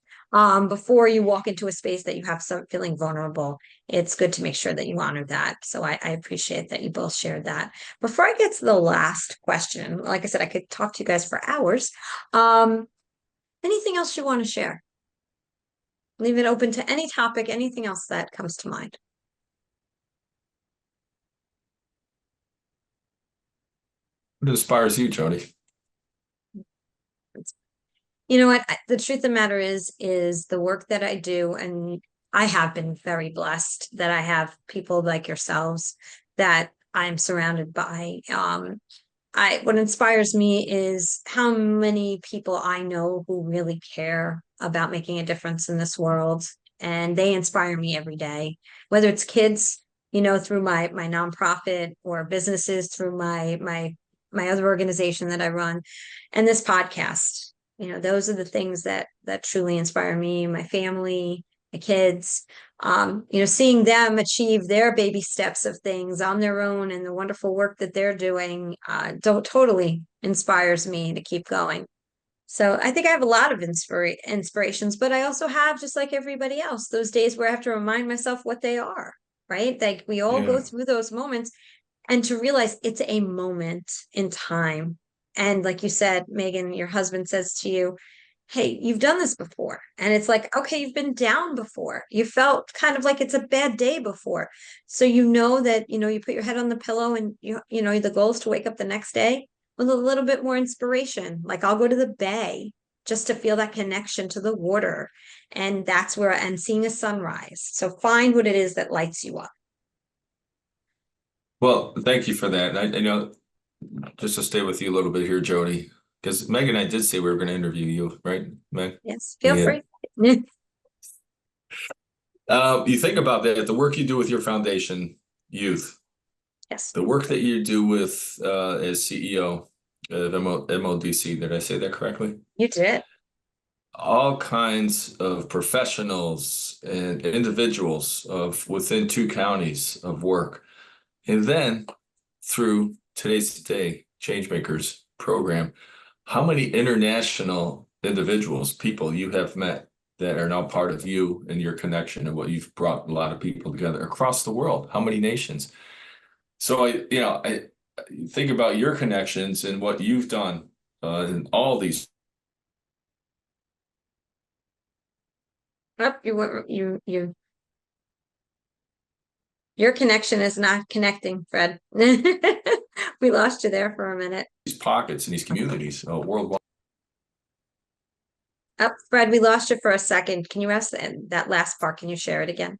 Before you walk into a space that you have some feeling vulnerable, it's good to make sure that you honor that. So I appreciate that you both shared that. Before I get to the last question, like I said, I could talk to you guys for hours. Anything else you want to share? Leave it open to any topic, anything else that comes to mind. What inspires you, Jodi? You know what? The truth of the matter is the work that I do, and I have been very blessed that I have people like yourselves that I'm surrounded by. What inspires me is how many people I know who really care about making a difference in this world, and they inspire me every day. Whether it's kids, through my nonprofit, or businesses through my other organization that I run, and this podcast. Those are the things that truly inspire me, my family, my kids. Seeing them achieve their baby steps of things on their own and the wonderful work that they're doing, totally inspires me to keep going. So I think I have a lot of inspirations, but I also have, just like everybody else, those days where I have to remind myself what they are, right? Like we all go Yeah. through those moments, and to realize it's a moment in time. And like you said, Megan, your husband says to you, hey, you've done this before. And it's like, okay, you've been down before. You felt kind of like it's a bad day before. So that, you put your head on the pillow, and the goal is to wake up the next day with a little bit more inspiration. Like I'll go to the bay just to feel that connection to the water. And that's where I'm seeing a sunrise. So find what it is that lights you up. Well, thank you for that. And just to stay with you a little bit here, Jodi, because Meg and I did say we were going to interview you, right, Meg? Yes, feel Yeah. free. You think about that, the work you do with your foundation, youth, Yes, the work that you do with as CEO of MODC, did I say that correctly? you did. All kinds of professionals and individuals of within 2 counties of work. And then through today's day Changemakers program, how many international individuals, people you have met that are now part of you and your connection and what you've brought a lot of people together across the world? How many nations? So I think about your connections and what you've done in all these. Up, your connection is not connecting, Fred. We lost you there for a minute. These pockets and these communities worldwide. Fred, we lost you for a second. Can you ask that last part? Can you share it again?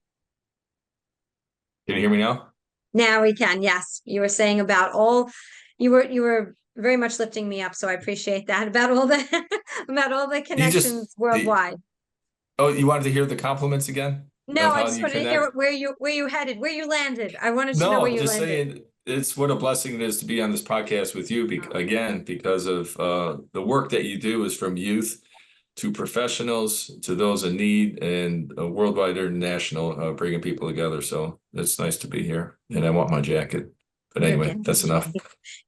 Can you hear me now? Now we can. Yes, you were saying about you were very much lifting me up, so I appreciate that about all the about all the You just, connections worldwide. oh, you wanted to hear the compliments again No, of I how just you wanted to hear connect? where you headed, where you landed. I wanted to know No, where I'm you just landed. saying it's what a blessing it is to be on this podcast with you again, because of the work that you do is from youth to professionals to those in need and worldwide international, bringing people together. So it's nice to be here. And I want my jacket. But You're anyway, getting that's your enough. jacket.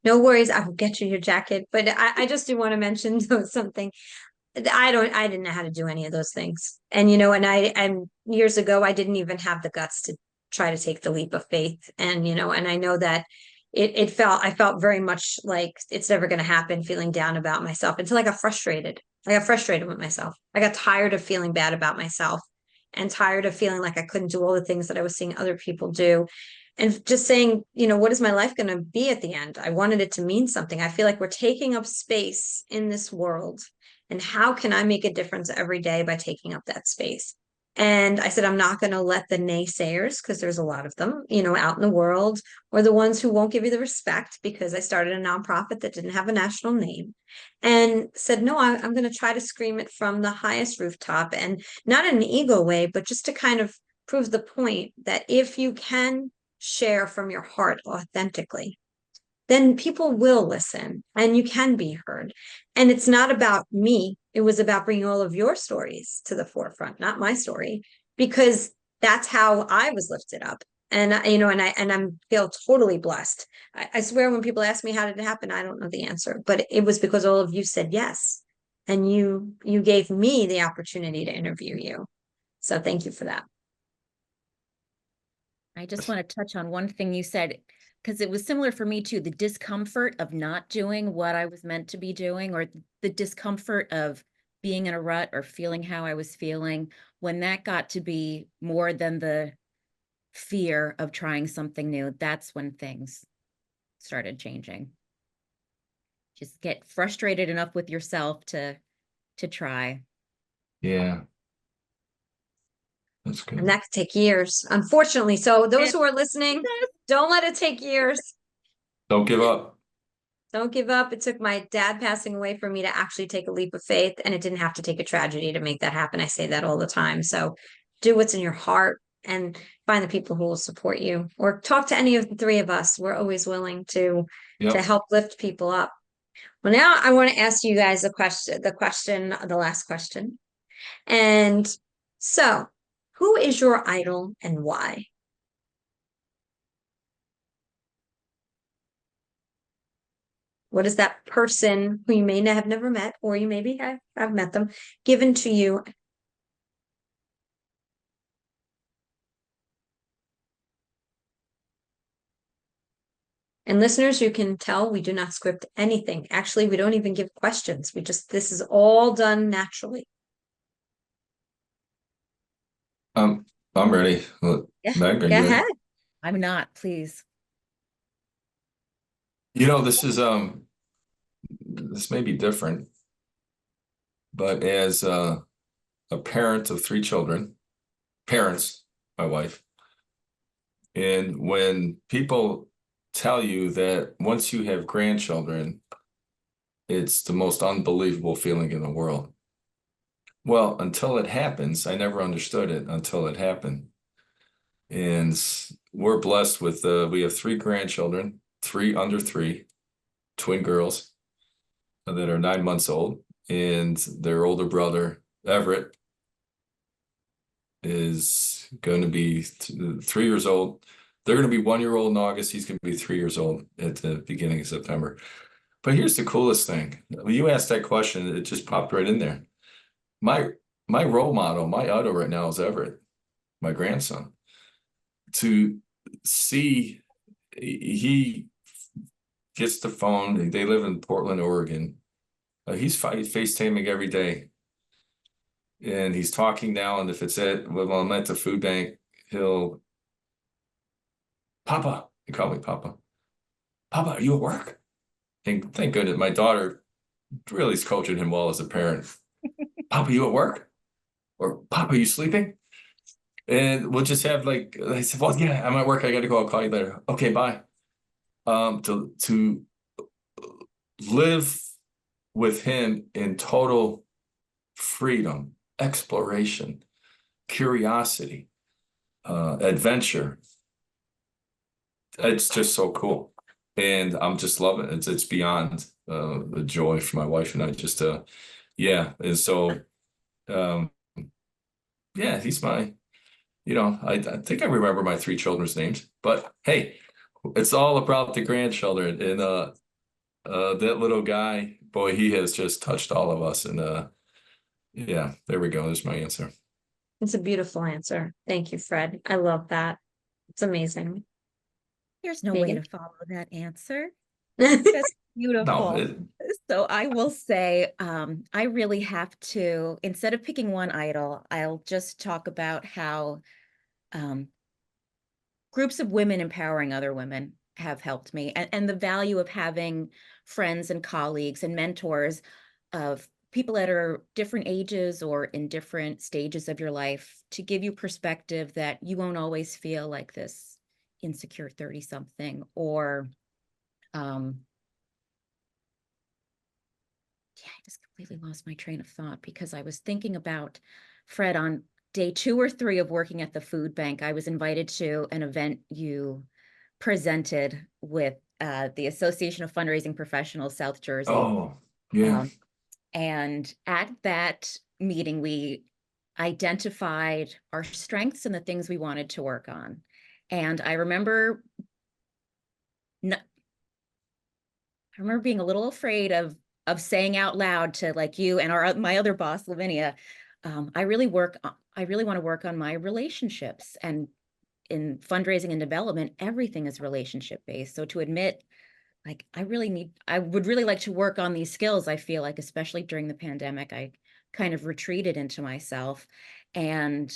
No worries, I will get you your jacket. But I just do want to mention something. I didn't know how to do any of those things. And and years ago I didn't even have the guts to try to take the leap of faith. And and I know that I felt very much like it's never going to happen, feeling down about myself until I got frustrated. I got frustrated with myself. I got tired of feeling bad about myself and tired of feeling like I couldn't do all the things that I was seeing other people do. And just saying, what is my life going to be at the end? I wanted it to mean something. I feel like we're taking up space in this world. And how can I make a difference every day by taking up that space? And I said, I'm not going to let the naysayers, because there's a lot of them, out in the world, or the ones who won't give you the respect, because I started a nonprofit that didn't have a national name, and said, no, I'm going to try to scream it from the highest rooftop, and not in an ego way, but just to kind of prove the point that if you can share from your heart authentically, then people will listen and you can be heard. And it's not about me. It was about bringing all of your stories to the forefront, not my story, because that's how I was lifted up. And I'm feel totally blessed. I swear when people ask me how did it happen, I don't know the answer, but it was because all of you said yes. And you gave me the opportunity to interview you. So thank you for that. I just want to touch on one thing you said, because it was similar for me too, the discomfort of not doing what I was meant to be doing, or the discomfort of being in a rut or feeling how I was feeling, when that got to be more than the fear of trying something new, that's when things started changing. Just get frustrated enough with yourself to try. Yeah, that's good. And that could take years, unfortunately. So those who are listening, don't let it take years. Don't give up. Don't give up. It took my dad passing away for me to actually take a leap of faith, and it didn't have to take a tragedy to make that happen. I say that all the time. So do what's in your heart and find the people who will support you, or talk to any of the three of us. We're always willing to help lift people up. Well, now I want to ask you guys the last question. And so, who is your idol and why? What is that person who you may have never met, or you maybe have met them, given to you? And listeners, you can tell we do not script anything. Actually, we don't even give questions. This is all done naturally. I'm ready. Yeah, Meg, are go you ahead. ready? I'm not, please. This may be different, but as a parent of 3 children, my wife, and when people tell you that once you have grandchildren, it's the most unbelievable feeling in the world. Well, until it happens, I never understood it until it happened. And we're blessed with, we have 3 grandchildren, 3 under 3, twin girls that are 9 months old. And their older brother, Everett, is going to be 3 years old. They're going to be 1-year-old in August. He's going to be 3 years old at the beginning of September. But here's the coolest thing. When you asked that question, it just popped right in there. My role model, my idol right now is Everett, my grandson. To see, he gets the phone. They live in Portland, Oregon. He's FaceTiming every day. And he's talking now, and if it's when I'm at the food bank, he'll, Papa, he called me Papa. Papa, are you at work? And thank goodness my daughter really is coaching him well as a parent. Papa, you at work? Or Papa, you sleeping? And we'll just have like, I said, well, yeah, I'm at work. I got to go. I'll call you later. Okay, bye. To live with him in total freedom, exploration, curiosity, adventure. It's just so cool. And I'm just loving it. It's beyond the joy for my wife and I just yeah. And so yeah, he's my, I think I remember my three children's names, but hey, it's all about the grandchildren. And that little guy, boy, he has just touched all of us. And yeah, there we go. There's my answer. It's a beautiful answer. Thank you, Fred. I love that. It's amazing. There's no way Megan? to follow that answer. That's beautiful. No, So I will say, I really have to, instead of picking one idol, I'll just talk about how groups of women empowering other women have helped me, and the value of having friends and colleagues and mentors of people that are different ages or in different stages of your life to give you perspective that you won't always feel like this insecure 30-something or yeah, I just completely lost my train of thought because I was thinking about Fred on day 2 or 3 of working at the food bank. I was invited to an event you presented with the Association of Fundraising Professionals, South Jersey. oh, yeah. And at that meeting, we identified our strengths and the things we wanted to work on. And I remember being a little afraid of saying out loud to like you and my other boss, Lavinia, I really want to work on my relationships. And in fundraising and development, everything is relationship based. So to admit, like, I would really like to work on these skills. I feel like, especially during the pandemic, I kind of retreated into myself and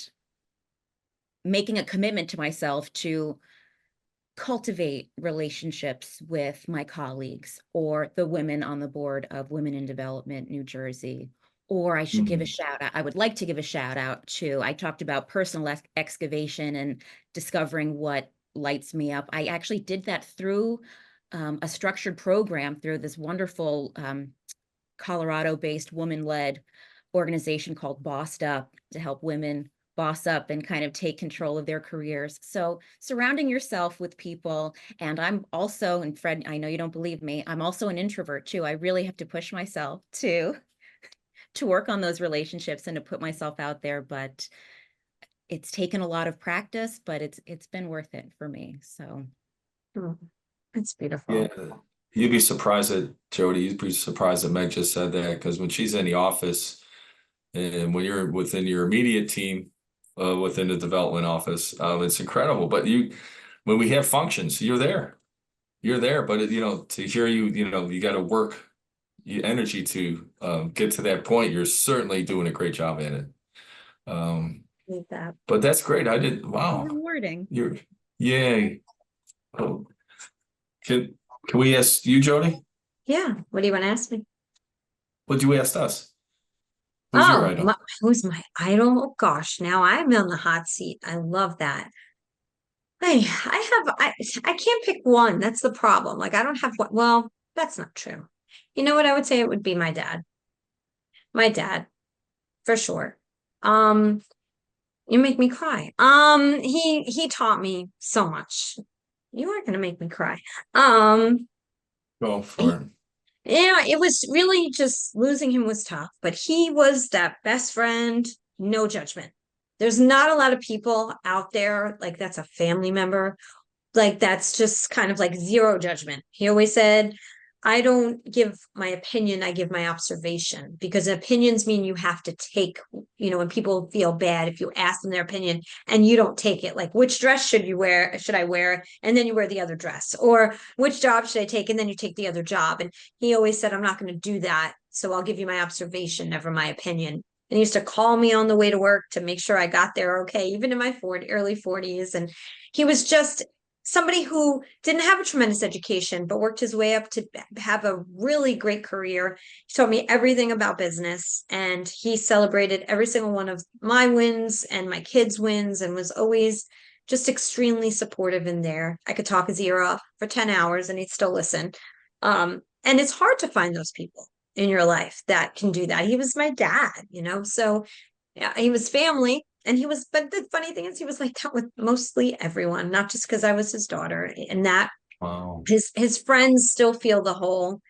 making a commitment to myself to cultivate relationships with my colleagues or the women on the board of Women in Development New Jersey. Or I should give a shout out. I would like to give a shout out to, I talked about personal excavation and discovering what lights me up. I actually did that through a structured program through this wonderful Colorado-based woman-led organization called Bossed Up to help women boss up and kind of take control of their careers. So surrounding yourself with people, and I'm also, and Fred, I know you don't believe me, I'm also an introvert too. I really have to push myself to work on those relationships and to put myself out there, but it's taken a lot of practice, but it's been worth it for me. So it's beautiful. Yeah, you'd be surprised that Jodi, you'd be surprised that Meg just said that, because when she's in the office and when you're within your immediate team, within the development office, it's incredible. But when we have functions, you're there, but to hear you got to work your energy to get to that point. You're certainly doing a great job at it. But that's great. Wow. Rewarding. Yay. Oh. Can we ask you, Jodi? Yeah. What do you want to ask me? What you asked us? Who's your idol? Who's my idol? Oh gosh, now I'm on the hot seat. I love that. I can't pick one. That's the problem. Like I don't have one. Well, that's not true. You know what I would say? It would be my dad. My dad, for sure. You make me cry. He taught me so much. You aren't gonna make me cry. Go for it. Yeah, it was really just losing him was tough, but he was that best friend, no judgment. There's not a lot of people out there like that's a family member, like that's just kind of like zero judgment. He always said, I don't give my opinion, I give my observation, because opinions mean you have to take, when people feel bad, if you ask them their opinion and you don't take it, like which dress should I wear? And then you wear the other dress, or which job should I take? And then you take the other job. And he always said, I'm not going to do that. So I'll give you my observation, never my opinion. And he used to call me on the way to work to make sure I got there okay, even in my early 40s. And he was just somebody who didn't have a tremendous education, but worked his way up to have a really great career. He taught me everything about business, and he celebrated every single one of my wins and my kids' wins, and was always just extremely supportive in there. I could talk his ear off for 10 hours and he'd still listen. And it's hard to find those people in your life that can do that. He was my dad, so yeah, he was family. And but the funny thing is, he was like that with mostly everyone, not just because I was his daughter. And that Wow. his friends still feel the whole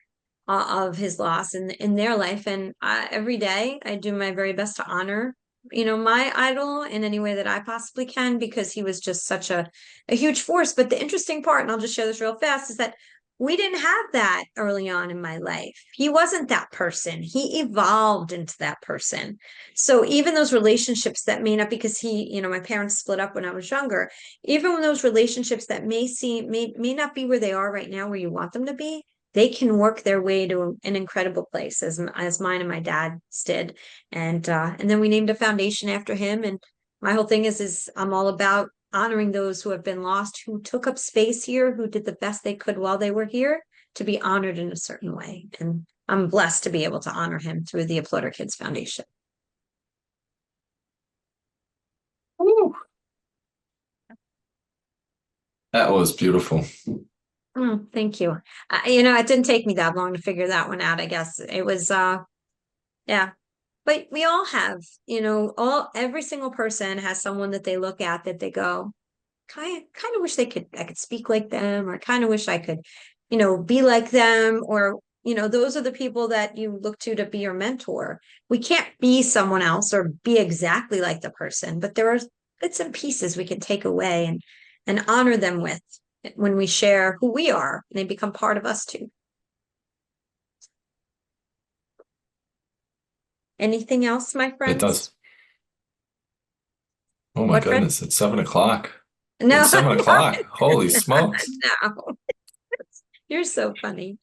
of his loss in their life. And every day I do my very best to honor, my idol in any way that I possibly can, because he was just such a huge force. But the interesting part, and I'll just share this real fast, is that we didn't have that early on in my life. He wasn't that person. He evolved into that person. So even those relationships that may not, because my parents split up when I was younger, even when those relationships that may not be where they are right now, where you want them to be, they can work their way to an incredible place, as mine and my dad's did. And then we named a foundation after him. And my whole thing is I'm all about honoring those who have been lost, who took up space here, who did the best they could while they were here, to be honored in a certain way. And I'm blessed to be able to honor him through the Applaud Kids Foundation. Ooh. That was beautiful. Thank you. It didn't take me that long to figure that one out. I guess it was, yeah. But we all have, every single person has someone that they look at that they go, kind of wish I could speak like them, or kind of wish I could, be like them, or, those are the people that you look to be your mentor. We can't be someone else or be exactly like the person, but there are bits and pieces we can take away and honor them with when we share who we are, and they become part of us too. Anything else, my friends? It does. Oh my What, friend? goodness, it's 7:00. No, It's 7:00. Holy smokes. no. You're so funny.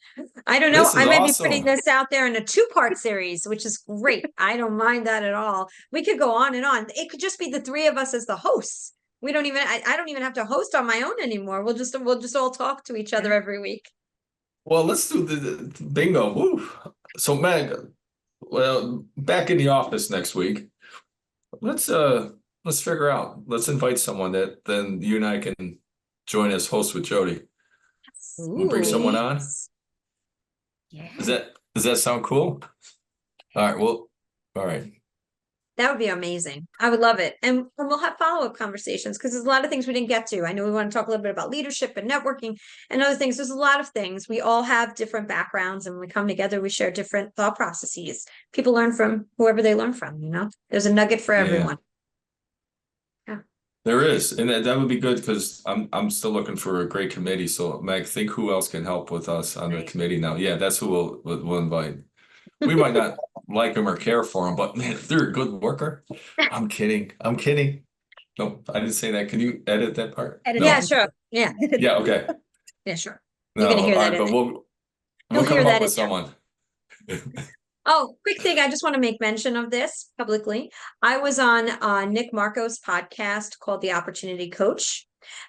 I don't know. This is I may be awesome. putting this out there in a 2-part series, which is great. I don't mind that at all. We could go on and on. It could just be the three of us as the hosts. I don't even have to host on my own anymore. We'll just all talk to each other every week. Well, let's do the bingo. Woo. So Meg, well, back in the office next week. Let's figure out. Let's invite someone that then you and I can join as hosts with Jodi. We'll bring someone on. Yeah. Does that sound cool? All right. Well, all right. That would be amazing. I would love it. And we'll have follow-up conversations, because there's a lot of things we didn't get to. I know we want to talk a little bit about leadership and networking and other things. There's a lot of things. We all have different backgrounds, and when we come together, we share different thought processes. People learn from whoever they learn from, There's a nugget for everyone. Yeah. There is. And that would be good, because I'm still looking for a great committee. So Meg, think who else can help with us on the committee now. Yeah, that's who we'll invite. We might not like them or care for them, but man, if they're a good worker, I'm kidding. No, I didn't say that. Can you edit that part? Edit No. Yeah, sure. Yeah. Yeah, okay. Yeah, sure. No, You're going to hear all that right, in but it. we'll hear come that up with in there. someone. Oh, quick thing. I just want to make mention of this publicly. I was on Nick Marco's podcast called The Opportunity Coach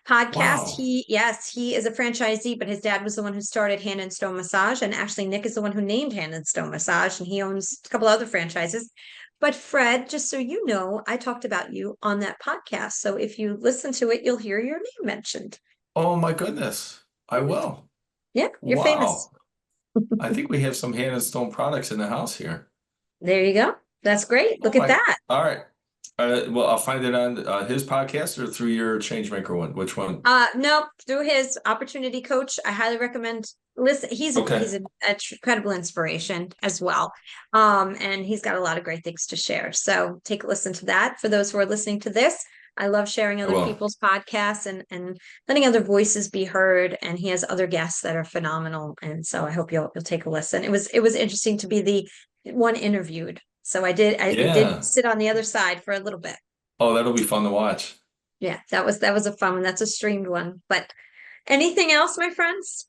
podcast. Wow. He is a franchisee, but his dad was the one who started Hand and Stone Massage. And actually, Nick is the one who named Hand and Stone Massage, and he owns a couple other franchises. But Fred, just so you know, I talked about you on that podcast. So if you listen to it, you'll hear your name mentioned. Oh my goodness. I will. Yeah, you're famous. I think we have some Hand and Stone products in the house here. There you go. That's great. Look at that. All right. Well, I'll find it on his podcast or through your Changemaker one. Which one? No, through his Opportunity Coach. I highly recommend. Listen, he's an incredible inspiration as well. And he's got a lot of great things to share. So take a listen to that. For those who are listening to this, I love sharing other people's podcasts and letting other voices be heard. And he has other guests that are phenomenal. And so I hope you'll take a listen. It was interesting to be the one interviewed. So I did sit on the other side for a little bit. Oh, that'll be fun to watch. Yeah, that was a fun one. That's a streamed one. But anything else, my friends?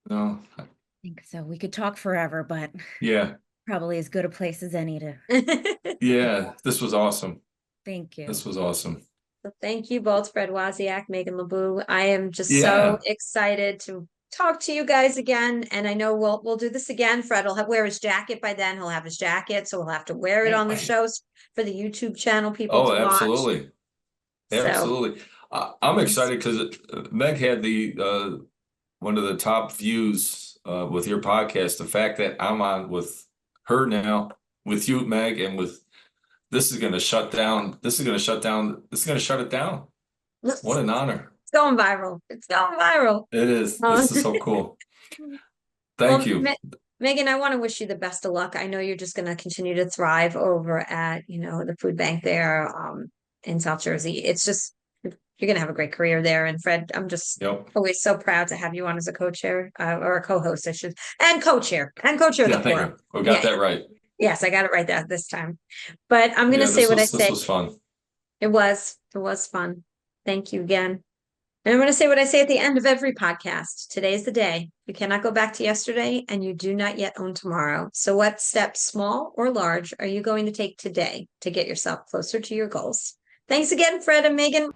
No. I think so. We could talk forever, but yeah, probably as good a place as any to. Yeah, this was awesome. Thank you. This was awesome. So thank you both, Fred Wasiak, Megan LoBue. I am just so Yeah. excited to talk to you guys again. And I know we'll do this again. Fred will wear his jacket by then. He'll have his jacket, so we'll have to wear it Oh, on the shows for the YouTube channel people oh, to watch. absolutely. So Absolutely. I'm yes. excited because Meg had the one of the top views with your podcast. The fact that I'm on with her now, with you, Meg, and with this is going to shut down. This is going to shut down. This is going to shut it down. What an honor. It's going viral. It's going viral. It is. Um, This is so cool. Thank well, you. Megan, I want to wish you the best of luck. I know you're just going to continue to thrive over at, the food bank there, in South Jersey. It's just, you're going to have a great career there. And Fred, I'm just Yep. always so proud to have you on as a co-chair, or a co-host, and co-chair of Yeah, the thank forum. you. We got Yeah, that right. yes, I got it right this time. But I'm going to Yeah, say what I this say. was fun. It was fun. Thank you again. And I'm going to say what I say at the end of every podcast. Today's the day. You cannot go back to yesterday, and you do not yet own tomorrow. So what steps, small or large, are you going to take today to get yourself closer to your goals? Thanks again, Fred and Megan.